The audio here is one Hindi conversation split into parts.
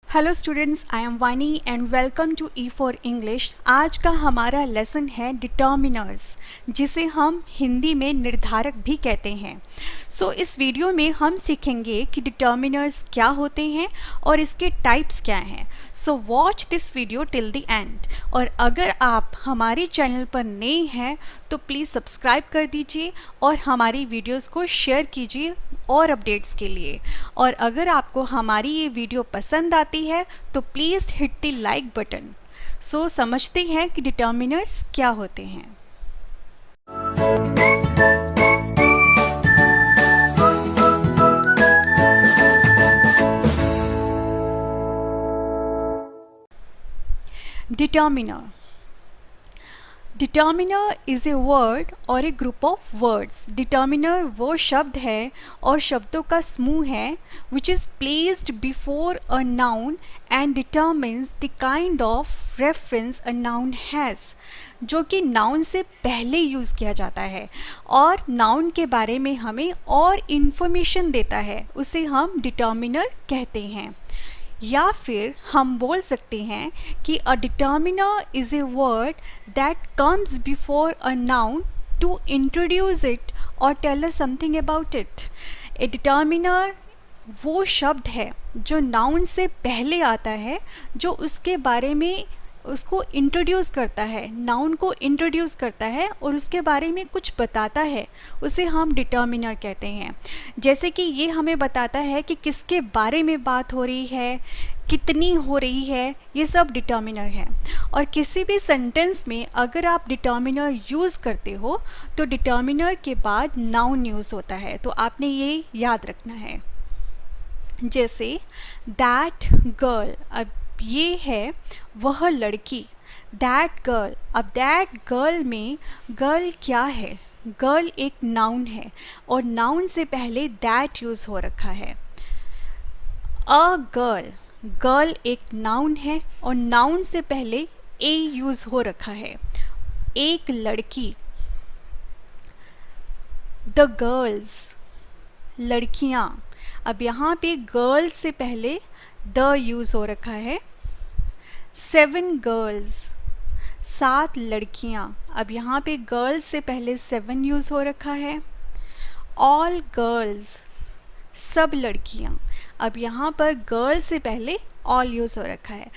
Hello students, I am Vani and welcome to E for English. आज का हमारा लेसन है डिटर्मिनर्स, जिसे हम हिंदी में निर्धारक भी कहते हैं। इस वीडियो में हम सीखेंगे कि डिटर्मिनर्स क्या होते हैं और इसके टाइप्स क्या हैं। Watch this video till the end. और अगर आप हमारे चैनल पर नए हैं तो प्लीज़ सब्सक्राइब कर दीजिए और हमारी वीडियोस को शेयर कीजिए और अपडेट्स के लिए। और अगर आपको हमारी ये वीडियो पसंद आती है तो please hit the like button. समझते हैं कि डिटर्मिनर्स क्या होते हैं। डिटर्मिनर इज़ ए वर्ड और ए ग्रुप ऑफ वर्ड्स। डिटर्मिनर वो शब्द है और शब्दों का समूह है which is placed before a noun and determines the kind of reference a noun has, जो कि नाउन से पहले यूज़ किया जाता है और नाउन के बारे में हमें और इन्फॉर्मेशन देता है, उसे हम डिटर्मिनर कहते हैं। या फिर हम बोल सकते हैं कि a determiner is a word that comes before a noun to introduce it और tell us something about it. A determiner वो शब्द है जो नाउन से पहले आता है, जो उसके बारे में उसको इंट्रोड्यूस करता है, नाउन को इंट्रोड्यूस करता है और उसके बारे में कुछ बताता है, उसे हम डिटर्मिनर कहते हैं। जैसे कि ये हमें बताता है कि किसके बारे में बात हो रही है, कितनी हो रही है, ये सब डिटर्मिनर है। और किसी भी सेंटेंस में अगर आप डिटर्मिनर यूज़ करते हो तो डिटर्मिनर के बाद नाउन यूज़ होता है, तो आपने ये याद रखना है। जैसे दैट गर्ल, अब ये है वह लड़की, दैट गर्ल। अब दैट गर्ल में गर्ल क्या है? गर्ल एक नाउन है और नाउन से पहले दैट यूज़ हो रखा है। अ गर्ल, गर्ल एक नाउन है और नाउन से पहले ए यूज़ हो रखा है। एक लड़की, द गर्ल्स, लड़कियाँ। अब यहाँ पे गर्ल्स से पहले द यूज़ हो रखा है। 7 गर्ल्स, 7 लड़कियाँ। अब यहाँ पे गर्ल्स से पहले 7 यूज़ हो रखा है। ऑल गर्ल्स, सब लड़कियाँ। अब यहाँ पर गर्ल्स से पहले ऑल यूज़ हो रखा है।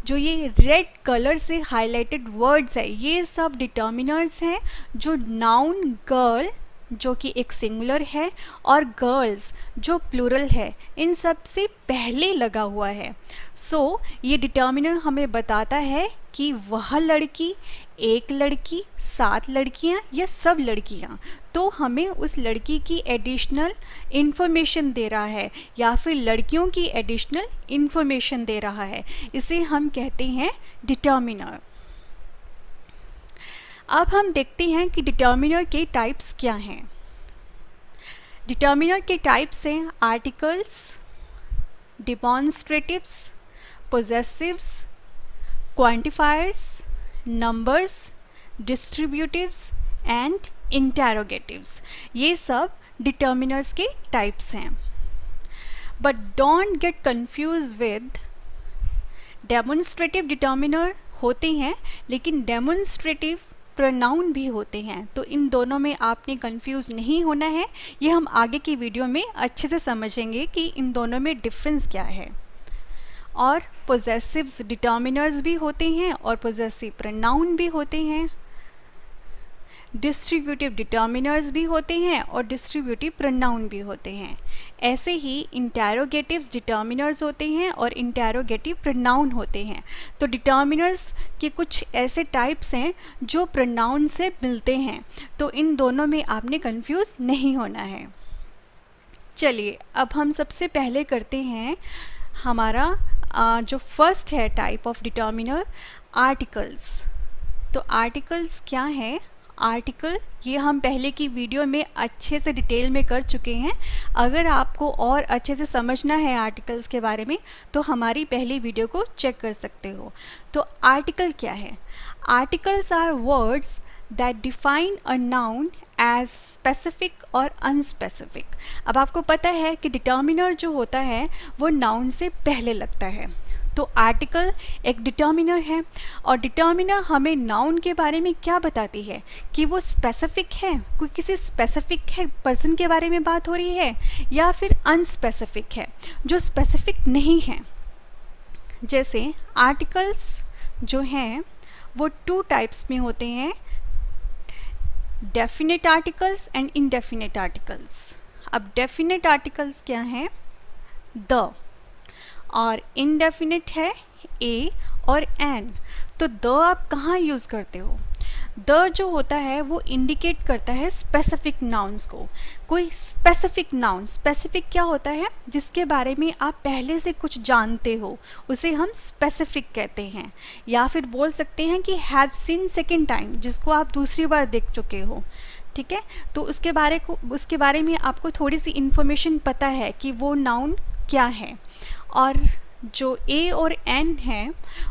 जो ये रेड कलर से हाईलाइटेड वर्ड्स है, ये सब डिटर्मिनर्स हैं जो नाउन गर्ल, जो कि एक सिंगुलर है, और गर्ल्स जो प्लूरल है, इन सब से पहले लगा हुआ है। ये डिटर्मिनर हमें बताता है कि वह लड़की, एक लड़की, 7 लड़कियां या सब लड़कियां। तो हमें उस लड़की की एडिशनल इंफॉर्मेशन दे रहा है या फिर लड़कियों की एडिशनल इंफॉर्मेशन दे रहा है, इसे हम कहते हैं डिटर्मिनर। अब हम देखते हैं कि डिटर्मिनर के टाइप्स क्या हैं। डिटर्मिनर के टाइप्स हैं आर्टिकल्स, डिमॉन्स्ट्रेटिव्स, पोजेसिव्स, क्वांटिफायर्स, नंबर्स, डिस्ट्रीब्यूटिव्स एंड इंटेरोगेटिव्स। ये सब डिटर्मिनर्स के टाइप्स हैं। But don't get confuse with demonstrative. Determiner होते हैं लेकिन डेमोन्स्ट्रेटिव प्रोनाउन भी होते हैं, तो इन दोनों में आपने कंफ्यूज नहीं होना है। ये हम आगे की वीडियो में अच्छे से समझेंगे कि इन दोनों में डिफरेंस क्या है। और पोजेसिव्स डिटर्मिनर्स भी होते हैं और पोजेसिव प्रोनाउन भी होते हैं। डिस्ट्रीब्यूटिव डिटर्मिनर्स भी होते हैं और डिस्ट्रीब्यूटिव प्रोनाउन भी होते हैं। ऐसे ही इंटेरोगेटिव्स डिटर्मिनर्स होते हैं और इंटेरोगेटिव प्रोनाउन होते हैं। तो डिटर्मिनर्स के कुछ ऐसे टाइप्स हैं जो प्रोनाउन से मिलते हैं, तो इन दोनों में आपने कंफ्यूज नहीं होना है। चलिए अब हम सबसे पहले करते हैं हमारा जो फर्स्ट है टाइप ऑफ डिटर्मिनर, आर्टिकल्स। तो आर्टिकल्स क्या है? आर्टिकल, ये हम पहले की वीडियो में अच्छे से डिटेल में कर चुके हैं। अगर आपको और अच्छे से समझना है आर्टिकल्स के बारे में तो हमारी पहली वीडियो को चेक कर सकते हो। तो आर्टिकल क्या है? Articles are words that define a noun as specific और unspecific। अब आपको पता है कि डिटर्मिनर जो होता है वो नाउन से पहले लगता है। तो आर्टिकल एक डिटर्मिनर है और डिटर्मिनर हमें नाउन के बारे में क्या बताती है कि वो स्पेसिफिक है, कोई किसी स्पेसिफिक है पर्सन के बारे में बात हो रही है, या फिर अनस्पेसिफिक है जो स्पेसिफिक नहीं है। जैसे आर्टिकल्स जो हैं वो टू टाइप्स में होते हैं, definite articles and indefinite articles. अब डेफिनेट आर्टिकल्स क्या हैं? द, और इनडेफिनेट है ए और एन। तो द आप कहाँ यूज़ करते हो? द जो होता है वो इंडिकेट करता है स्पेसिफिक नाउन्स को। कोई स्पेसिफिक नाउन, स्पेसिफिक क्या होता है? जिसके बारे में आप पहले से कुछ जानते हो, उसे हम स्पेसिफिक कहते हैं। या फिर बोल सकते हैं कि हैव सीन सेकेंड टाइम, जिसको आप दूसरी बार देख चुके हो। ठीक है, तो उसके बारे में आपको थोड़ी सी इन्फॉर्मेशन पता है कि वो नाउन क्या है। और जो ए और एन है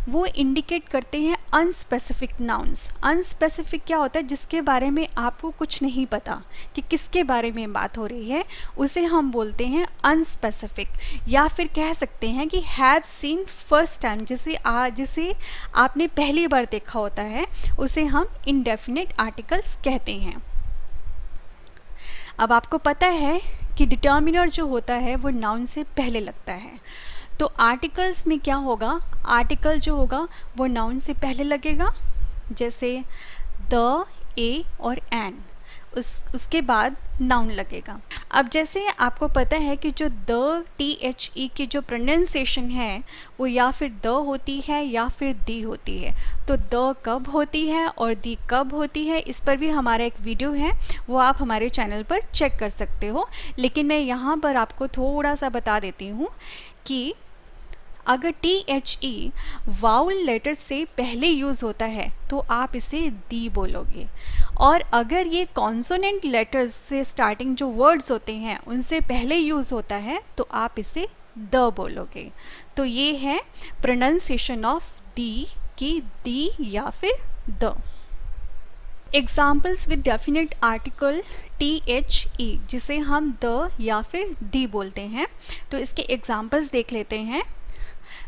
वो इंडिकेट करते हैं अनस्पेसिफिक नाउन्स। अनस्पेसिफिक क्या होता है? जिसके बारे में आपको कुछ नहीं पता कि किसके बारे में बात हो रही है, उसे हम बोलते हैं अनस्पेसिफिक। या फिर कह सकते हैं कि हैव सीन फर्स्ट टाइम, जिसे आपने पहली बार देखा होता है, उसे हम इनडेफिनेट आर्टिकल्स कहते हैं। अब आपको पता है कि डिटर्मिनर जो होता है वो नाउन से पहले लगता है। तो आर्टिकल्स में क्या होगा? आर्टिकल जो होगा वो नाउन से पहले लगेगा, जैसे द, ए और एन, उसके बाद नाउन लगेगा। अब जैसे आपको पता है कि जो द, टी एच ई की जो प्रोनाउंसिएशन है वो या फिर द होती है या फिर दी होती है। तो द कब होती है और दी कब होती है, इस पर भी हमारा एक वीडियो है, वो आप हमारे चैनल पर चेक कर सकते हो। लेकिन मैं यहाँ पर आपको थोड़ा सा बता देती हूँ कि अगर T H E vowel letter से पहले यूज़ होता है तो आप इसे दी बोलोगे, और अगर ये कॉन्सोनेंट लेटर्स से स्टार्टिंग जो वर्ड्स होते हैं उनसे पहले यूज़ होता है तो आप इसे द बोलोगे। तो ये है प्रोनाउंसिएशन ऑफ दी, की दी या फिर the. Examples with definite article T H ई, जिसे हम द या फिर दी बोलते हैं। तो इसके एग्जाम्पल्स देख लेते हैं।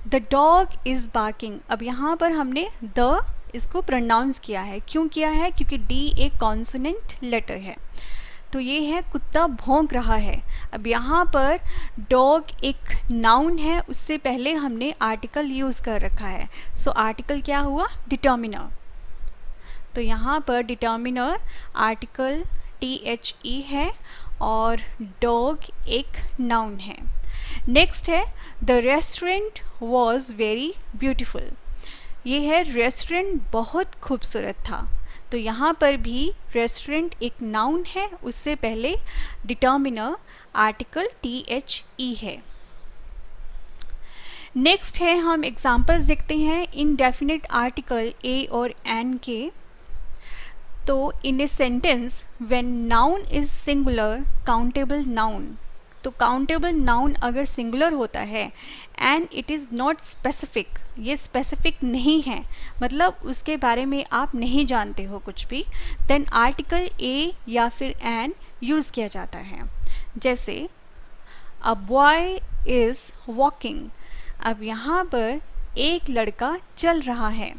The dog is barking. अब यहाँ पर हमने द इसको प्रोनाउंस किया है। क्यों किया है? क्योंकि डी एक कॉन्सोनेंट लेटर है। तो ये है कुत्ता भौंक रहा है। अब यहाँ पर डॉग एक नाउन है, उससे पहले हमने आर्टिकल यूज़ कर रखा है। सो आर्टिकल क्या हुआ? डिटर्मिनर। तो यहाँ पर डिटर्मिनर आर्टिकल टी एच ई है और डॉग एक नाउन है। नेक्स्ट है the restaurant was very beautiful. ये है रेस्टोरेंट बहुत खूबसूरत था। तो यहाँ पर भी रेस्टोरेंट एक नाउन है, उससे पहले डिटर्मिनर आर्टिकल टी एच ई है। नेक्स्ट है, हम एग्जाम्पल्स देखते हैं इनडेफिनेट आर्टिकल ए और एन के। तो in a sentence when noun is singular countable noun, तो काउंटेबल नाउन अगर सिंगुलर होता है and it is not specific, ये स्पेसिफिक नहीं है, मतलब उसके बारे में आप नहीं जानते हो कुछ भी, देन आर्टिकल ए या फिर एन यूज़ किया जाता है। जैसे अ बॉय इज़ वॉकिंग। अब यहाँ पर एक लड़का चल रहा है।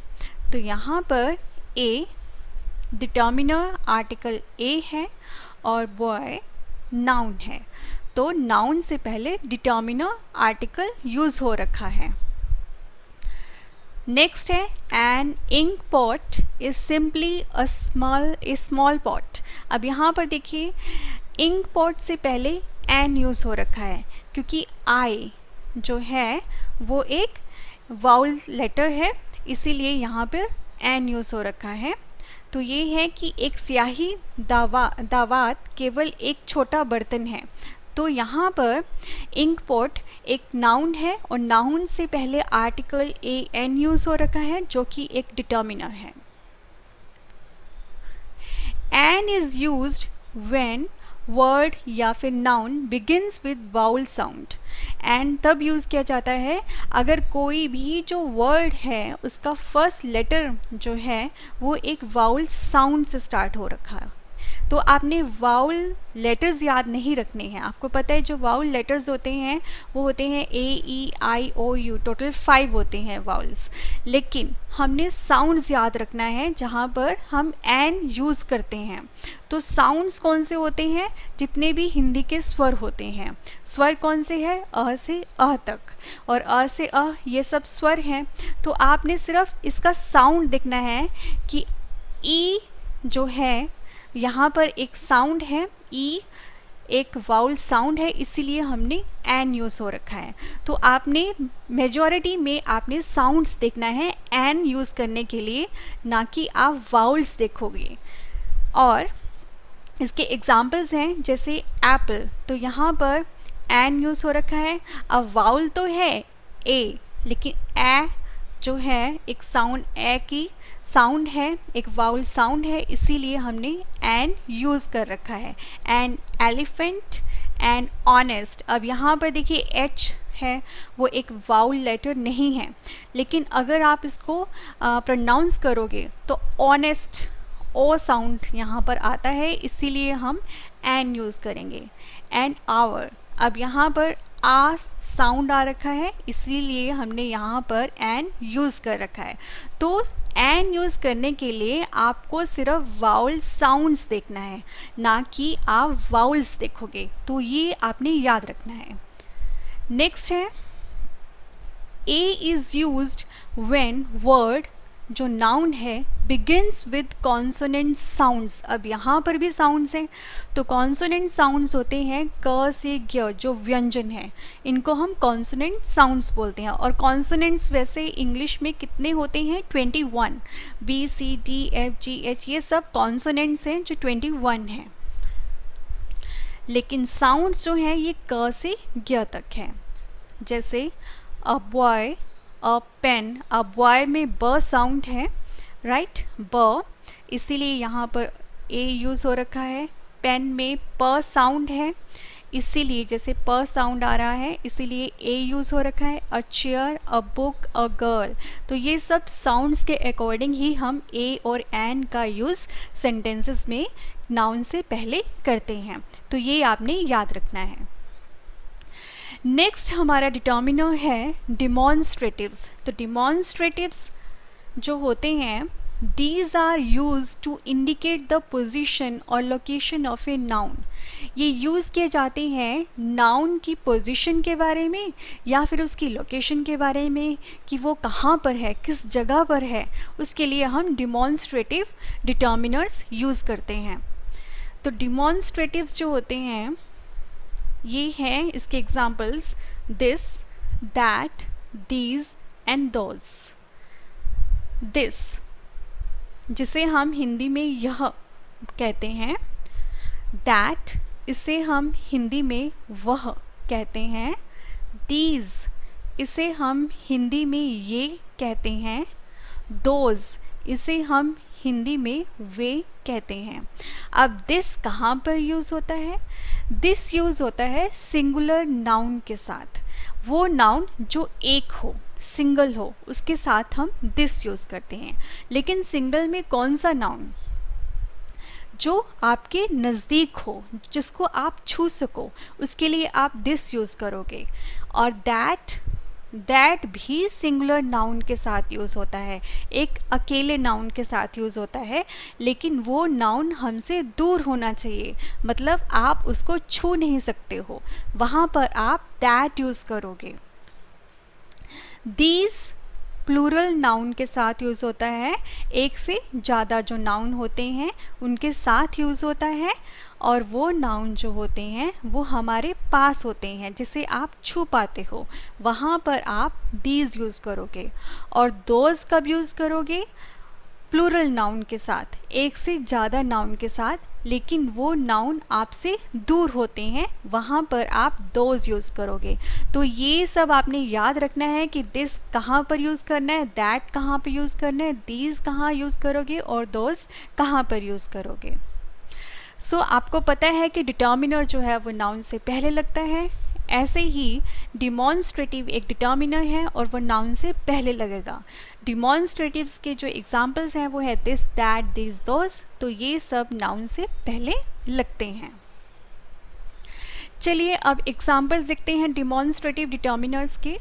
तो यहाँ पर ए डिटर्मिनर आर्टिकल ए है और बॉय नाउन है। तो नाउन से पहले डिटर्मिनर आर्टिकल यूज़ हो रखा है। नेक्स्ट है an ink pot is simply a small pot. अब यहाँ पर देखिए इंक पॉट से पहले एन यूज़ हो रखा है क्योंकि आई जो है वो एक वाउल लेटर है, इसीलिए यहाँ पर एन यूज़ हो रखा है। तो ये है कि एक स्याही दावात केवल एक छोटा बर्तन है। तो यहाँ पर इंक पॉट एक नाउन है और नाउन से पहले आर्टिकल ए एन यूज़ हो रखा है जो कि एक डिटर्मिनर है। An is used when word या फिर noun begins with vowel sound, and तब यूज़ किया जाता है अगर कोई भी जो वर्ड है उसका फर्स्ट लेटर जो है वो एक वाउल साउंड से स्टार्ट हो रखा है। तो आपने वाउल लेटर्स याद नहीं रखने हैं। आपको पता है जो वाउल लेटर्स होते हैं वो होते हैं AEIOU, टोटल 5 होते हैं वाउल्स, लेकिन हमने साउंड्स याद रखना है जहाँ पर हम एन यूज़ करते हैं। तो साउंड्स कौन से होते हैं? जितने भी हिंदी के स्वर होते हैं। स्वर कौन से हैं? अ से अ तक, और अ से अ ये सब स्वर हैं। तो आपने सिर्फ इसका साउंड देखना है कि ई जो है यहाँ पर एक साउंड है, ई एक वाउल साउंड है, इसीलिए हमने एन यूज़ हो रखा है। तो आपने मेजॉरिटी में आपने साउंड्स देखना है एन यूज़ करने के लिए, ना कि आप वाउल्स देखोगे। और इसके एग्जाम्पल्स हैं जैसे एप्पल, तो यहाँ पर एन यूज़ हो रखा है। अब वाउल तो है ए, लेकिन ए जो है एक साउंड, ए की साउंड है, एक वाउल साउंड है, इसीलिए हमने एन यूज़ कर रखा है। An elephant, an honest. अब यहाँ पर देखिए एच है, वो एक वाउल लेटर नहीं है, लेकिन अगर आप इसको प्रोनाउंस करोगे तो ऑनेस्ट ओ साउंड यहाँ पर आता है, इसीलिए हम एन यूज़ करेंगे। एन आवर, अब यहाँ पर आ साउंड आ रखा है, इसीलिए हमने यहाँ पर एन यूज़ कर रखा है। तो एन यूज़ करने के लिए आपको सिर्फ वाउल साउंड्स देखना है, ना कि आप वाउल्स देखोगे। तो ये आपने याद रखना है। नेक्स्ट है A is used when word जो नाउन है बिगिंस विद कॉन्सोनेंट साउंड्स। अब यहाँ पर भी साउंड्स हैं, तो कॉन्सोनेंट साउंड्स होते हैं क से ज्ञ, जो व्यंजन है, इनको हम कॉन्सोनेंट साउंड्स बोलते हैं। और कॉन्सोनेंट्स वैसे इंग्लिश में कितने होते हैं? 21, BCDFGH, ये सब कॉन्सोनेंट्स हैं जो 21 हैं। लेकिन साउंड्स जो हैं ये क से ज्ञ तक है। जैसे a boy, a pen, a boy में ब साउंड है, राइट, ब, इसीलिए यहाँ पर ए यूज़ हो रखा है। पेन में प साउंड है, इसीलिए जैसे प साउंड आ रहा है इसीलिए ए यूज़ हो रखा है। A chair, a book, a girl, तो ये सब साउंड्स के अकॉर्डिंग ही हम ए और एन का यूज़ सेंटेंसेस में नाउन से पहले करते हैं। तो ये आपने याद रखना है। नेक्स्ट हमारा डिटर्मिनर है डिमॉन्स्ट्रेटिव्स। तो डिमॉन्स्ट्रेटिव्स जो होते हैं, these are use to indicate the position और लोकेशन ऑफ ए नाउन। ये यूज़ किए जाते हैं नाउन की पोजीशन के बारे में या फिर उसकी लोकेशन के बारे में, कि वो कहाँ पर है, किस जगह पर है, उसके लिए हम डिमॉन्स्ट्रेटिव डिटर्मिनर्स यूज़ करते हैं। तो डिमॉन्स्ट्रेटिव्स जो होते हैं ये हैं इसके examples this, that, these and those. This जिसे हम हिंदी में यह कहते हैं, दैट इसे हम हिंदी में वह कहते हैं, दीज इसे हम हिंदी में ये कहते हैं, दोज इसे हम हिंदी में वे कहते हैं। अब दिस कहाँ पर यूज़ होता है? दिस यूज़ होता है सिंगुलर नाउन के साथ। वो नाउन जो एक हो, सिंगल हो, उसके साथ हम दिस यूज़ करते हैं। लेकिन सिंगल में कौन सा नाउन? जो आपके नज़दीक हो, जिसको आप छू सको, उसके लिए आप दिस यूज़ करोगे। और दैट भी सिंगुलर नाउन के साथ यूज़ होता है, एक अकेले नाउन के साथ यूज़ होता है, लेकिन वो नाउन हमसे दूर होना चाहिए, मतलब आप उसको छू नहीं सकते हो, वहाँ पर आप दैट यूज़ करोगे। दीज प्लूरल नाउन के साथ यूज़ होता है, एक से ज़्यादा जो नाउन होते हैं उनके साथ यूज़ होता है। और वो नाउन जो होते हैं वो हमारे पास होते हैं, जिसे आप छू पाते हो, वहाँ पर आप दीज यूज़ करोगे। और दोज कब यूज़ करोगे? प्लूरल नाउन के साथ, एक से ज़्यादा नाउन के साथ, लेकिन वो नाउन आपसे दूर होते हैं, वहाँ पर आप दोज यूज़ करोगे। तो ये सब आपने याद रखना है कि दिस कहाँ पर यूज़ करना है, दैट कहाँ पर यूज़ करना है, दीज कहाँ यूज़ करोगे और दोज कहाँ पर यूज़ करोगे। सो आपको पता है कि डिटर्मिनर जो है वो नाउन से पहले लगता है, ऐसे ही डिमॉन्स्ट्रेटिव एक डिटर्मिनर है और वो नाउन से पहले लगेगा। डिमॉन्स्ट्रेटिव्स के जो एग्जांपल्स हैं वो है दिस, दैट, दिस, दोस, तो ये सब नाउन से पहले लगते हैं। चलिए अब एग्जांपल्स देखते हैं डिमॉन्स्ट्रेटिव डिटर्मिनर्स के।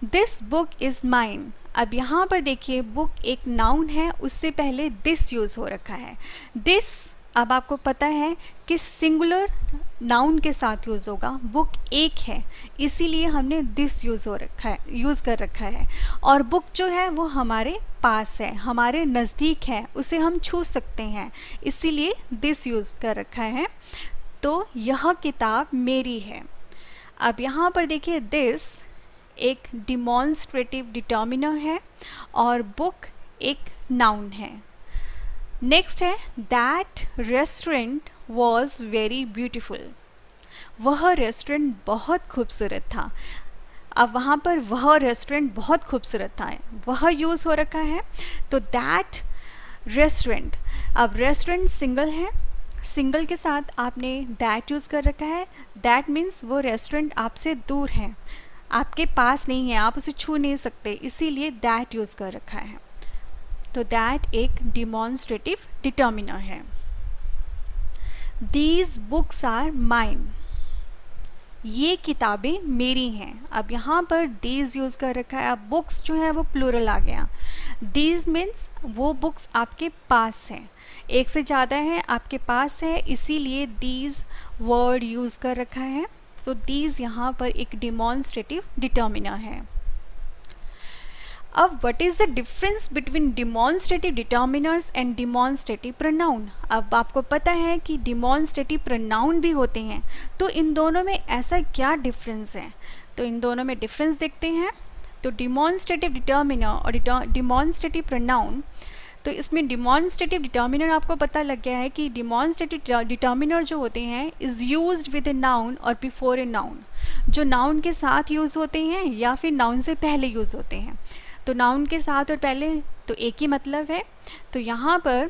This book is mine. अब यहाँ पर देखिए बुक एक नाउन है, उससे पहले दिस यूज़ हो रखा है। दिस अब आपको पता है कि सिंगुलर नाउन के साथ यूज़ होगा, बुक एक है इसीलिए हमने दिस यूज़ कर रखा है। और बुक जो है वो हमारे पास है, हमारे नज़दीक है, उसे हम छू सकते हैं, इसीलिए दिस यूज़ कर रखा है। तो यह किताब मेरी है। अब यहाँ पर देखिए दिस एक डिमॉन्स्ट्रेटिव डिटर्मिनर है और बुक एक नाउन है। नेक्स्ट है that restaurant was very beautiful. वह रेस्टोरेंट बहुत खूबसूरत था। अब वहाँ पर वह रेस्टोरेंट बहुत खूबसूरत था, वह यूज़ हो रखा है, तो दैट रेस्टोरेंट। अब रेस्टोरेंट सिंगल है, सिंगल के साथ आपने दैट यूज़ कर रखा है। दैट मीन्स वो रेस्टोरेंट आपसे दूर है, आपके पास नहीं है, आप उसे छू नहीं सकते, इसीलिए दैट यूज़ कर रखा है। तो दैट एक डिमॉन्स्ट्रेटिव डिटर्मिनर है। These books are mine. ये किताबें मेरी हैं। अब यहाँ पर दीज यूज़ कर रखा है। अब बुक्स जो है वो प्लूरल आ गया। दीज मीन्स वो बुक्स आपके पास हैं, एक से ज़्यादा है, आपके पास है, इसीलिए दीज वर्ड यूज़ कर रखा है। तो दीज यहाँ पर एक डिमॉन्स्ट्रेटिव डिटर्मिनर है। अब what is the difference between demonstrative determiners and demonstrative pronoun. अब आपको पता है कि डिमॉन्स्ट्रेटिव प्रोनाउन भी होते हैं, तो इन दोनों में ऐसा क्या डिफरेंस है, तो इन दोनों में डिफरेंस देखते हैं। तो डिमॉन्स्ट्रेटिव डिटर्मिनर और डिमॉन्स्ट्रेटिव प्रोनाउन, तो इसमें डिमॉन्स्ट्रेटिव डिटर्मिनर आपको पता लग गया है कि डिमॉन्स्ट्रेटिव डिटर्मिनर जो होते हैं is used with a noun और बिफोर ए नाउन, जो नाउन के साथ यूज़ होते हैं या फिर नाउन से पहले यूज़ होते हैं। तो नाउन के साथ और पहले तो एक ही मतलब है। तो यहाँ पर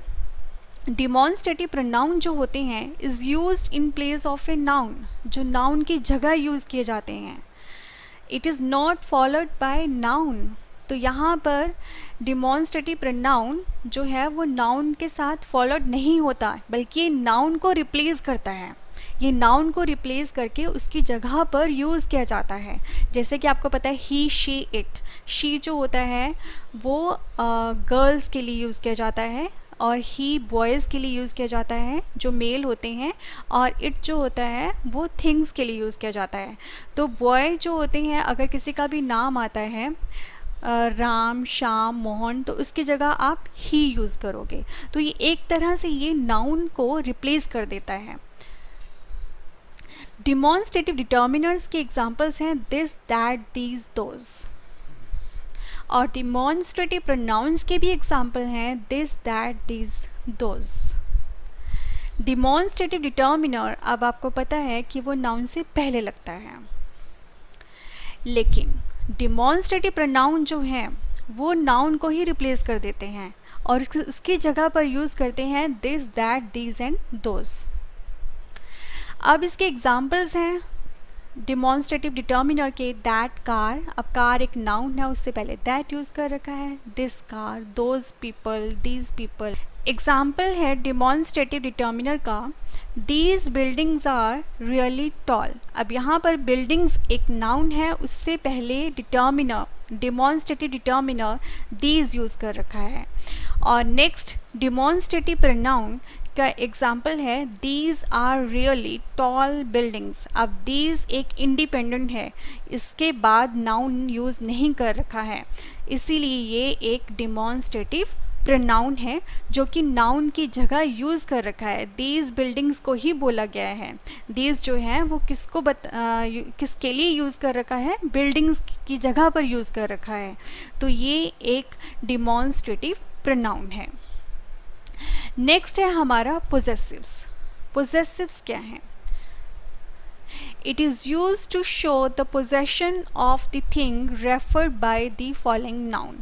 डिमॉन्स्ट्रेटिव प्रोनाउन जो होते हैं is used in place of a noun, जो नाउन की जगह यूज़ किए जाते हैं। It is not followed bye noun. तो यहाँ पर डिमॉन्स्ट्रेटिव प्रोनाउन जो है वो नाउन के साथ फॉलोड नहीं होता, बल्कि ये नाउन को रिप्लेस करता है। ये नाउन को रिप्लेस करके उसकी जगह पर यूज़ किया जाता है। जैसे कि आपको पता है ही, शी, इट। शी जो होता है वो गर्ल्स के लिए यूज़ किया जाता है और ही बॉयज़ के लिए यूज़ किया जाता है जो मेल होते हैं, और इट जो होता है वो थिंग्स के लिए यूज़ किया जाता है। तो बॉय जो होते हैं, अगर किसी का भी नाम आता है राम, श्याम, मोहन, तो उसकी जगह आप ही यूज़ करोगे। तो ये एक तरह से ये नाउन को रिप्लेस कर देता है। डिमॉन्स्ट्रेटिव डिटर्मिनर्स के एग्जांपल्स हैं दिस, दैट, दीज, दोज। और डिमॉन्स्ट्रेटिव प्रोनाउंस के भी एग्जांपल हैं this, that, these, those. Demonstrative determiner अब आपको पता है कि वो नाउन से पहले लगता है, लेकिन डिमॉन्स्ट्रेटिव प्रोनाउन जो हैं वो नाउन को ही रिप्लेस कर देते हैं और उसकी जगह पर यूज़ करते हैं this, that, these and those. अब इसके एग्जांपल्स हैं डिमॉन्स्ट्रेटिव डिटर्मिनर के दैट कार। अब कार एक नाउन है, उससे पहले दैट यूज़ कर रखा है। This car, those people, these people. Example है डिमॉन्स्ट्रेटिव डिटर्मिनर का these buildings are really tall. अब यहाँ पर बिल्डिंग्स एक नाउन है, उससे पहले determiner, demonstrative determiner these use कर रखा है। और नेक्स्ट डिमॉन्स्ट्रेटिव प्रोनाउन का एग्जाम्पल है these are really tall buildings. अब दीज एक इंडिपेंडेंट है, इसके बाद नाउन यूज़ नहीं कर रखा है, इसीलिए ये एक डिमॉन्स्ट्रेटिव प्रोनाउन है जो कि नाउन की जगह यूज़ कर रखा है। दीज बिल्डिंग्स को ही बोला गया है। दीज जो है वो किसके लिए यूज़ कर रखा है, बिल्डिंग्स की जगह पर यूज़ कर रखा है। तो ये एक डिमॉन्स्ट्रेटिव प्रोनाउन है। नेक्स्ट है हमारा पोजेसिव्स। पोजेसिव्स क्या है? It is used to show the possession of the thing referred by the following noun.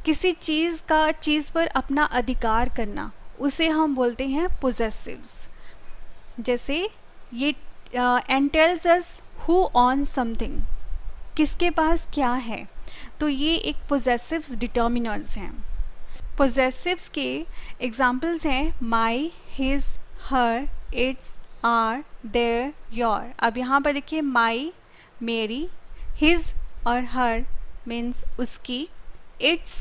किसी चीज़ पर अपना अधिकार करना, उसे हम बोलते हैं पोजेसिव्स। जैसे ये and tells us who on something, किसके पास क्या है, तो ये एक पोजेसिव्स डिटर्मिनर्स हैं। पोजेसिव्स के एग्जाम्पल्स हैं my, his, her, its, our, their, your. अब यहाँ पर देखिए माई मेरी, हिज और हर मीन्स उसकी, इट्स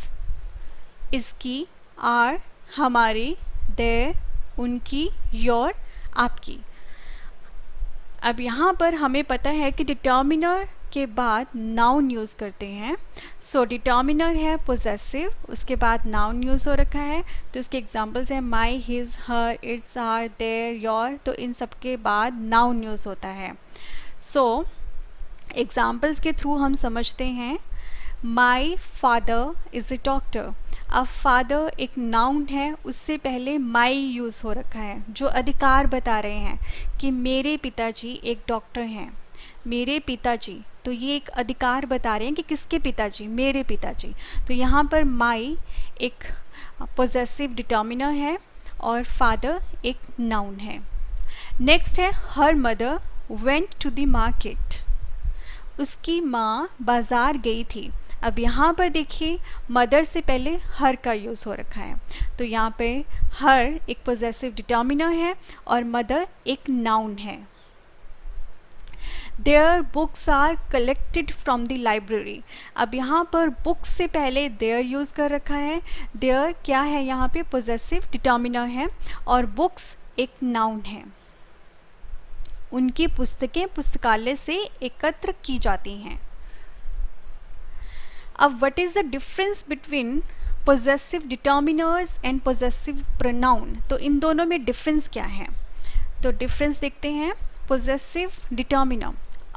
इसकी, आर हमारी, देयर उनकी, योर आपकी। अब यहाँ पर हमें पता है कि डिटर्मिनर के बाद नाउन यूज़ करते हैं। सो डिटर्मिनर है पोजेसिव, उसके बाद नाउन यूज़ हो रखा है, तो इसके एग्जांपल्स हैं my, his, her, its, our, their, your, तो इन सब के बाद नाउन यूज़ होता है। सो एग्जांपल्स के थ्रू हम समझते हैं। My father is a doctor. अब फादर एक नाउन है, उससे पहले माई यूज़ हो रखा है, जो अधिकार बता रहे हैं कि मेरे पिताजी एक डॉक्टर हैं। मेरे पिताजी, तो ये एक अधिकार बता रहे हैं कि किसके पिताजी, मेरे पिताजी। तो यहाँ पर माई एक पोजेसिव डिटर्मिनर है और फादर एक नाउन है। नेक्स्ट है her mother went to the market. उसकी माँ बाज़ार गई थी। अब यहाँ पर देखिए मदर से पहले हर का यूज़ हो रखा है, तो यहाँ पे हर एक पोजेसिव डिटर्मिनर है और मदर एक नाउन है। Their books are collected from the library. अब यहाँ पर बुक्स से पहले देयर यूज़ कर रखा है। देयर क्या है, यहाँ पे पोजेसिव डिटर्मिनर है और बुक्स एक नाउन है। उनकी पुस्तकें पुस्तकालय से एकत्र की जाती हैं। अब what is the difference between possessive determiners and possessive pronoun, तो इन दोनों में डिफरेंस क्या है, तो डिफरेंस देखते हैं। Possessive determiner,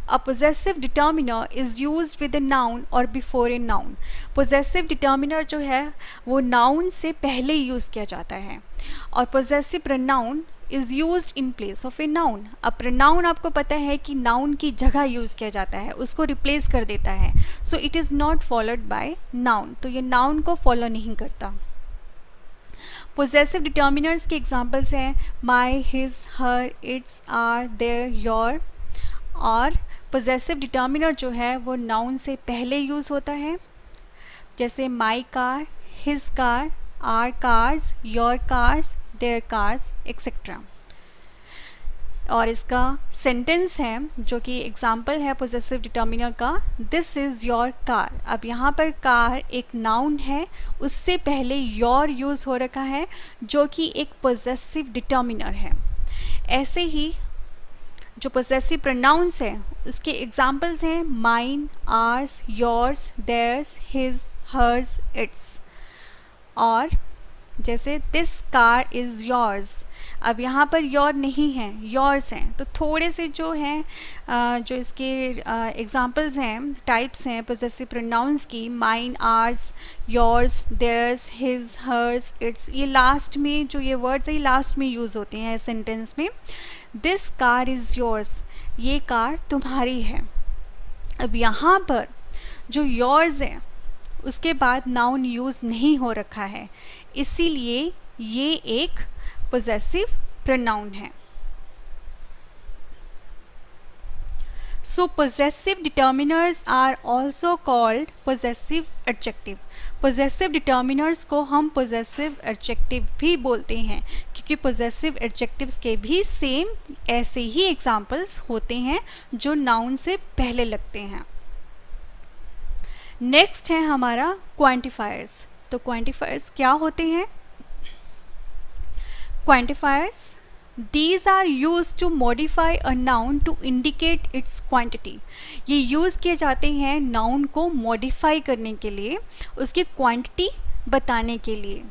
a possessive determiner is used with a noun और before a noun. Possessive determiner जो है वो नाउन से पहले यूज़ किया जाता है और possessive pronoun is used in place of a noun. अब प्रोनाउन आपको पता है कि नाउन की जगह यूज़ किया जाता है, उसको रिप्लेस कर देता है। So it is not followed bye noun, तो ये नाउन को फॉलो नहीं करता। पोजेसिव डिटर्मिनर्स के एग्जांपल्स हैं my, his, her, its, our, their, your. और पोजेसिव डिटर्मिनर जो है वो नाउन से पहले यूज़ होता है, जैसे my car, his car, our cars, your cars, their cars etcetera. और इसका सेंटेंस है जो कि एग्जाम्पल है पोजेसिव डिटर्मिनर का, दिस इज़ योर कार। अब यहाँ पर कार एक नाउन है, उससे पहले योर यूज़ हो रखा है जो कि एक पोजेसिव डिटर्मिनर है। ऐसे ही जो पोजेसिव प्रोनाउंस हैं उसके एग्जाम्पल्स हैं mine, ours, yours, theirs, his, hers, its. और जैसे दिस कार इज़ योर्स, अब यहाँ पर योर नहीं है, योर्स हैं। तो थोड़े से जो हैं जो इसके एग्जांपल्स हैं, टाइप्स हैं पोजेसिव प्रोनाउंस की, mine, ours, yours, theirs, his, hers, its, ये लास्ट में जो ये वर्ड्स है ये लास्ट में यूज़ होते हैं सेंटेंस में। दिस कार इज़ योर्स, ये कार तुम्हारी है। अब यहाँ पर जो योर्स है उसके बाद नाउन यूज़ नहीं हो रखा है, इसीलिए ये एक पोजेसिव प्रोनाउन है। So possessive determiners are also called possessive adjective. Possessive determiners को हम पोजेसिव एडजेक्टिव भी बोलते हैं, क्योंकि पोजेसिव एडजेक्टिव्स के भी सेम ऐसे ही एग्जाम्पल्स होते हैं जो नाउन से पहले लगते हैं। नेक्स्ट है हमारा क्वांटिफायर्स। तो क्वांटिफायर्स क्या होते हैं? Quantifiers, these are used to modify a noun to indicate its quantity। ये यूज़ किए जाते हैं नाउन को मॉडिफाई करने के लिए, उसकी क्वांटिटी बताने के लिए।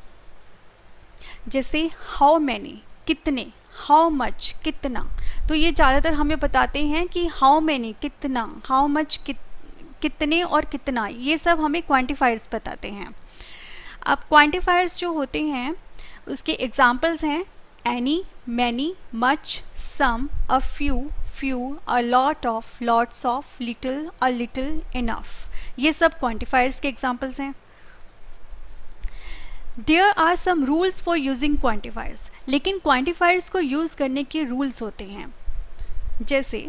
जैसे हाउ मैनी, कितने, हाउ मच, कितना। तो ये ज़्यादातर हमें बताते हैं कि हाउ मैनी कितना, हाउ मच कितने और कितना, ये सब हमें क्वांटिफायर्स बताते हैं। अब क्वांटिफायर्स जो होते हैं उसके एग्जाम्पल्स हैं any, many, much, some, a few, few, a lot of, lots of, little, a little, enough. ये सब क्वांटिफायर्स के एग्जाम्पल्स हैं। There are some rules for using quantifiers, लेकिन क्वांटिफायर्स को यूज़ करने के रूल्स होते हैं। जैसे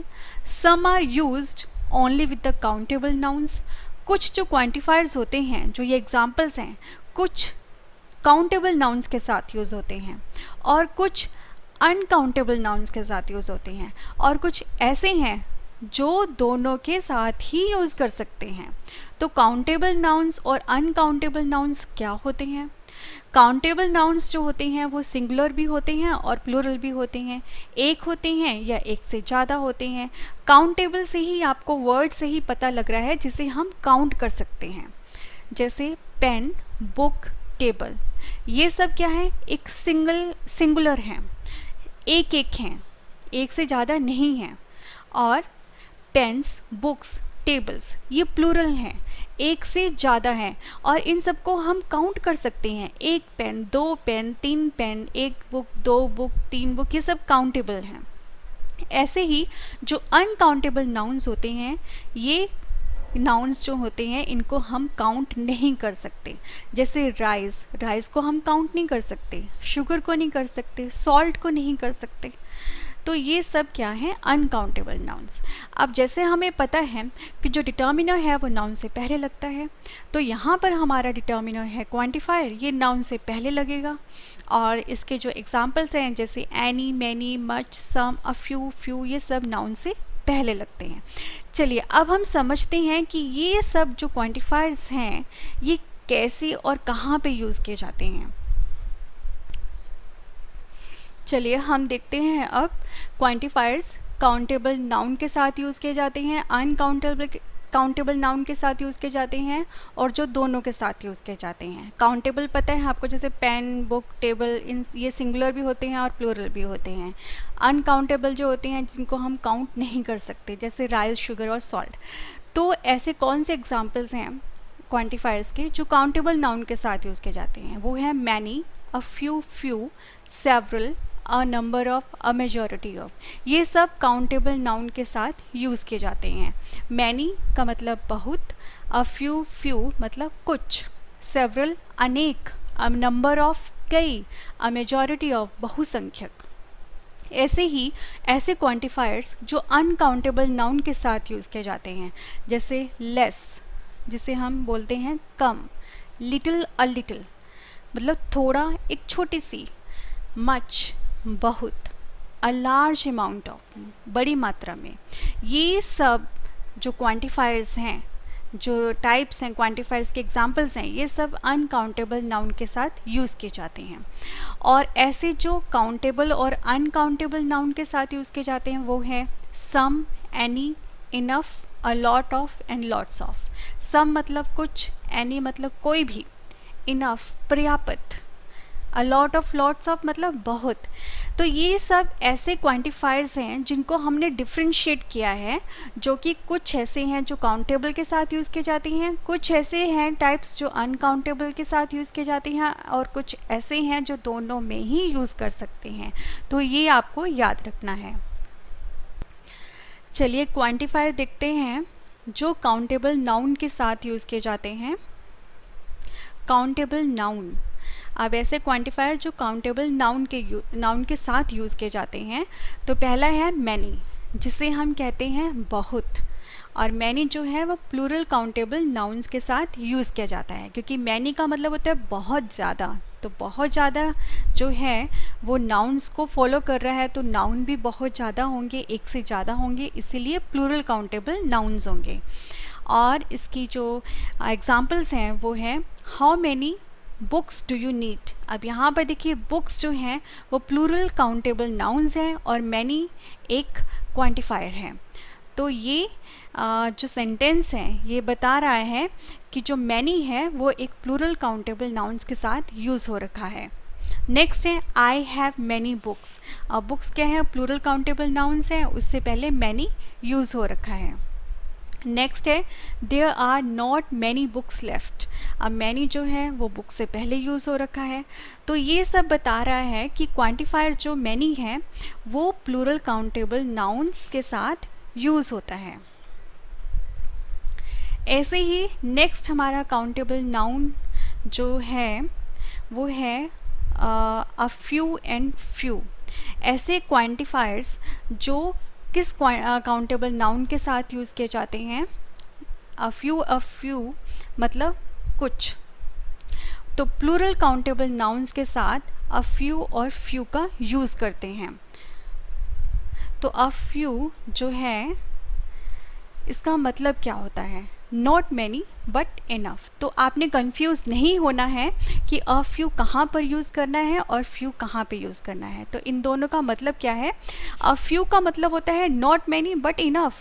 some are used only with the countable nouns, कुछ जो क्वांटिफायर्स होते हैं, जो ये एग्जांपल्स हैं, कुछ काउंटेबल नाउन्स के साथ यूज़ होते हैं और कुछ अनकाउंटेबल नाउन्स के साथ यूज़ होते हैं, और कुछ ऐसे हैं जो दोनों के साथ ही यूज़ कर सकते हैं। तो काउंटेबल नाउन्स और अनकाउंटेबल नाउन्स क्या होते हैं? काउंटेबल नाउन्स जो होते हैं वो सिंगुलर भी होते हैं और प्लूरल भी होते हैं, एक होते हैं या एक से ज़्यादा होते हैं। काउंटेबल से ही आपको वर्ड से ही पता लग रहा है जिसे हम काउंट कर सकते हैं, जैसे पेन, बुक, टेबल, ये सब क्या है? एक सिंगुलर हैं, एक एक हैं, एक से ज़्यादा नहीं हैं। और पेन्स, बुक्स, टेबल्स ये प्लूरल हैं, एक से ज़्यादा हैं, और इन सबको हम काउंट कर सकते हैं। एक पेन, दो पेन, तीन पेन, एक बुक, दो बुक, तीन बुक, ये सब काउंटेबल हैं। ऐसे ही जो अनकाउंटेबल नाउन्स होते हैं, ये नाउन्स जो होते हैं इनको हम काउंट नहीं कर सकते। जैसे राइस को हम काउंट नहीं कर सकते, शुगर को नहीं कर सकते, सॉल्ट को नहीं कर सकते। तो ये सब क्या है? Uncountable nouns. अब जैसे हमें पता है कि जो डिटर्मिनर है वो नाउन से पहले लगता है, तो यहाँ पर हमारा डिटर्मिनर है क्वांटिफायर, ये नाउन से पहले लगेगा। और इसके जो एग्जांपल्स हैं जैसे any, many, much, some, a few, ये सब नाउन से पहले लगते हैं। चलिए अब हम समझते हैं कि ये सब जो क्वांटिफायर्स हैं ये कैसे और कहाँ पे यूज़ किए जाते हैं। चलिए हम देखते हैं अब क्वांटिफायर्स काउंटेबल नाउन के साथ यूज़ किए जाते हैं, काउंटेबल नाउन के साथ यूज़ किए जाते हैं, और जो दोनों के साथ यूज़ किए जाते हैं। काउंटेबल पता है आपको, जैसे पेन, बुक, टेबल, इन ये सिंगुलर भी होते हैं और प्लूरल भी होते हैं। अनकाउंटेबल जो होते हैं जिनको हम काउंट नहीं कर सकते, जैसे राइस, शुगर और सॉल्ट। तो ऐसे कौन से एग्जाम्पल्स हैं क्वांटिफायर्स के जो काउंटेबल नाउन के साथ यूज़ किए जाते हैं? वो है many, a few, several, a number of, a majority of, ये सब काउंटेबल नाउन के साथ यूज़ किए जाते हैं। मैनी का मतलब बहुत, अ फ्यू मतलब कुछ, सेवरल अनेक, अ नंबर ऑफ कई, अ मेजॉरिटी ऑफ बहुसंख्यक। ऐसे ही ऐसे क्वांटिफायर्स जो अनकाउंटेबल नाउन के साथ यूज़ किए जाते हैं, जैसे लेस, जिसे हम बोलते हैं कम, लिटिल, अ लिटिल मतलब थोड़ा, एक छोटी सी, मच बहुत, अ लार्ज अमाउंट ऑफ बड़ी मात्रा में। ये सब जो क्वांटिफायर्स हैं, जो टाइप्स हैं क्वांटिफायर्स के एग्जांपल्स हैं, ये सब अनकाउंटेबल नाउन के साथ यूज़ किए जाते हैं। और ऐसे जो काउंटेबल और अनकाउंटेबल नाउन के साथ यूज़ किए जाते हैं वो है some, any, enough, a lot of and lots of. Some मतलब कुछ, एनी मतलब कोई भी, इनफ पर्याप्त, a lot of, lots of मतलब बहुत। तो ये सब ऐसे क्वांटिफायर्स हैं जिनको हमने डिफ्रेंशिएट किया है, जो कि कुछ ऐसे हैं जो काउंटेबल के साथ यूज़ किए जाते हैं, कुछ ऐसे हैं टाइप्स जो अनकाउंटेबल के साथ यूज़ किए जाते हैं, और कुछ ऐसे हैं जो दोनों में ही यूज़ कर सकते हैं। तो ये आपको याद रखना है। चलिए क्वांटिफायर देखते हैं जो काउंटेबल नाउन के साथ यूज़ किए जाते हैं। काउंटेबल नाउन, अब ऐसे क्वांटिफायर जो काउंटेबल नाउन के साथ यूज़ किए जाते हैं, तो पहला है मैनी, जिसे हम कहते हैं बहुत। और मैनी जो है वो प्लूरल काउंटेबल नाउन्स के साथ यूज़ किया जाता है, क्योंकि मैनी का मतलब होता है बहुत ज़्यादा। तो बहुत ज़्यादा जो है वो नाउन्स को फॉलो कर रहा है, तो नाउन भी बहुत ज़्यादा होंगे, एक से ज़्यादा होंगे, इसीलिए प्लूरल काउंटेबल नाउन्स होंगे। और इसकी जो एग्जांपल्स हैं वो है how many books do you need. अब यहाँ पर देखिए बुक्स जो हैं वो प्लूरल काउंटेबल नाउन्स हैं और मैनी एक क्वांटिफायर है। तो ये जो सेंटेंस है ये बता रहा है कि जो मैनी है वो एक प्लूरल काउंटेबल नाउन्स के साथ यूज़ हो रखा है। नेक्स्ट है आई हैव मैनी बुक्स। अब बुक्स क्या है? प्लूरल काउंटेबल नाउन्स है, उससे पहले मैनी यूज़ हो रखा है। नेक्स्ट है there are not many books left. अब मैनी जो है वो बुक से पहले यूज़ हो रखा है। तो ये सब बता रहा है कि क्वांटिफायर जो मैनी है वो प्लूरल काउंटेबल नाउन्स के साथ यूज़ होता है। ऐसे ही नेक्स्ट हमारा काउंटेबल नाउन जो है वो है अ फ्यू एंड फ्यू। ऐसे क्वांटिफायर्स जो किस काउंटेबल नाउन के साथ यूज़ किए जाते हैं? अ फ्यू मतलब कुछ। तो प्लूरल काउंटेबल नाउन्स के साथ अ फ्यू और फ्यू का यूज़ करते हैं। तो अ फ्यू जो है इसका मतलब क्या होता है? Not many but enough. तो आपने कंफ्यूज नहीं होना है कि अ फ्यू कहाँ पर यूज़ करना है और फ्यू कहाँ पे यूज़ करना है। तो इन दोनों का मतलब क्या है? अ फ्यू का मतलब होता है not many but enough,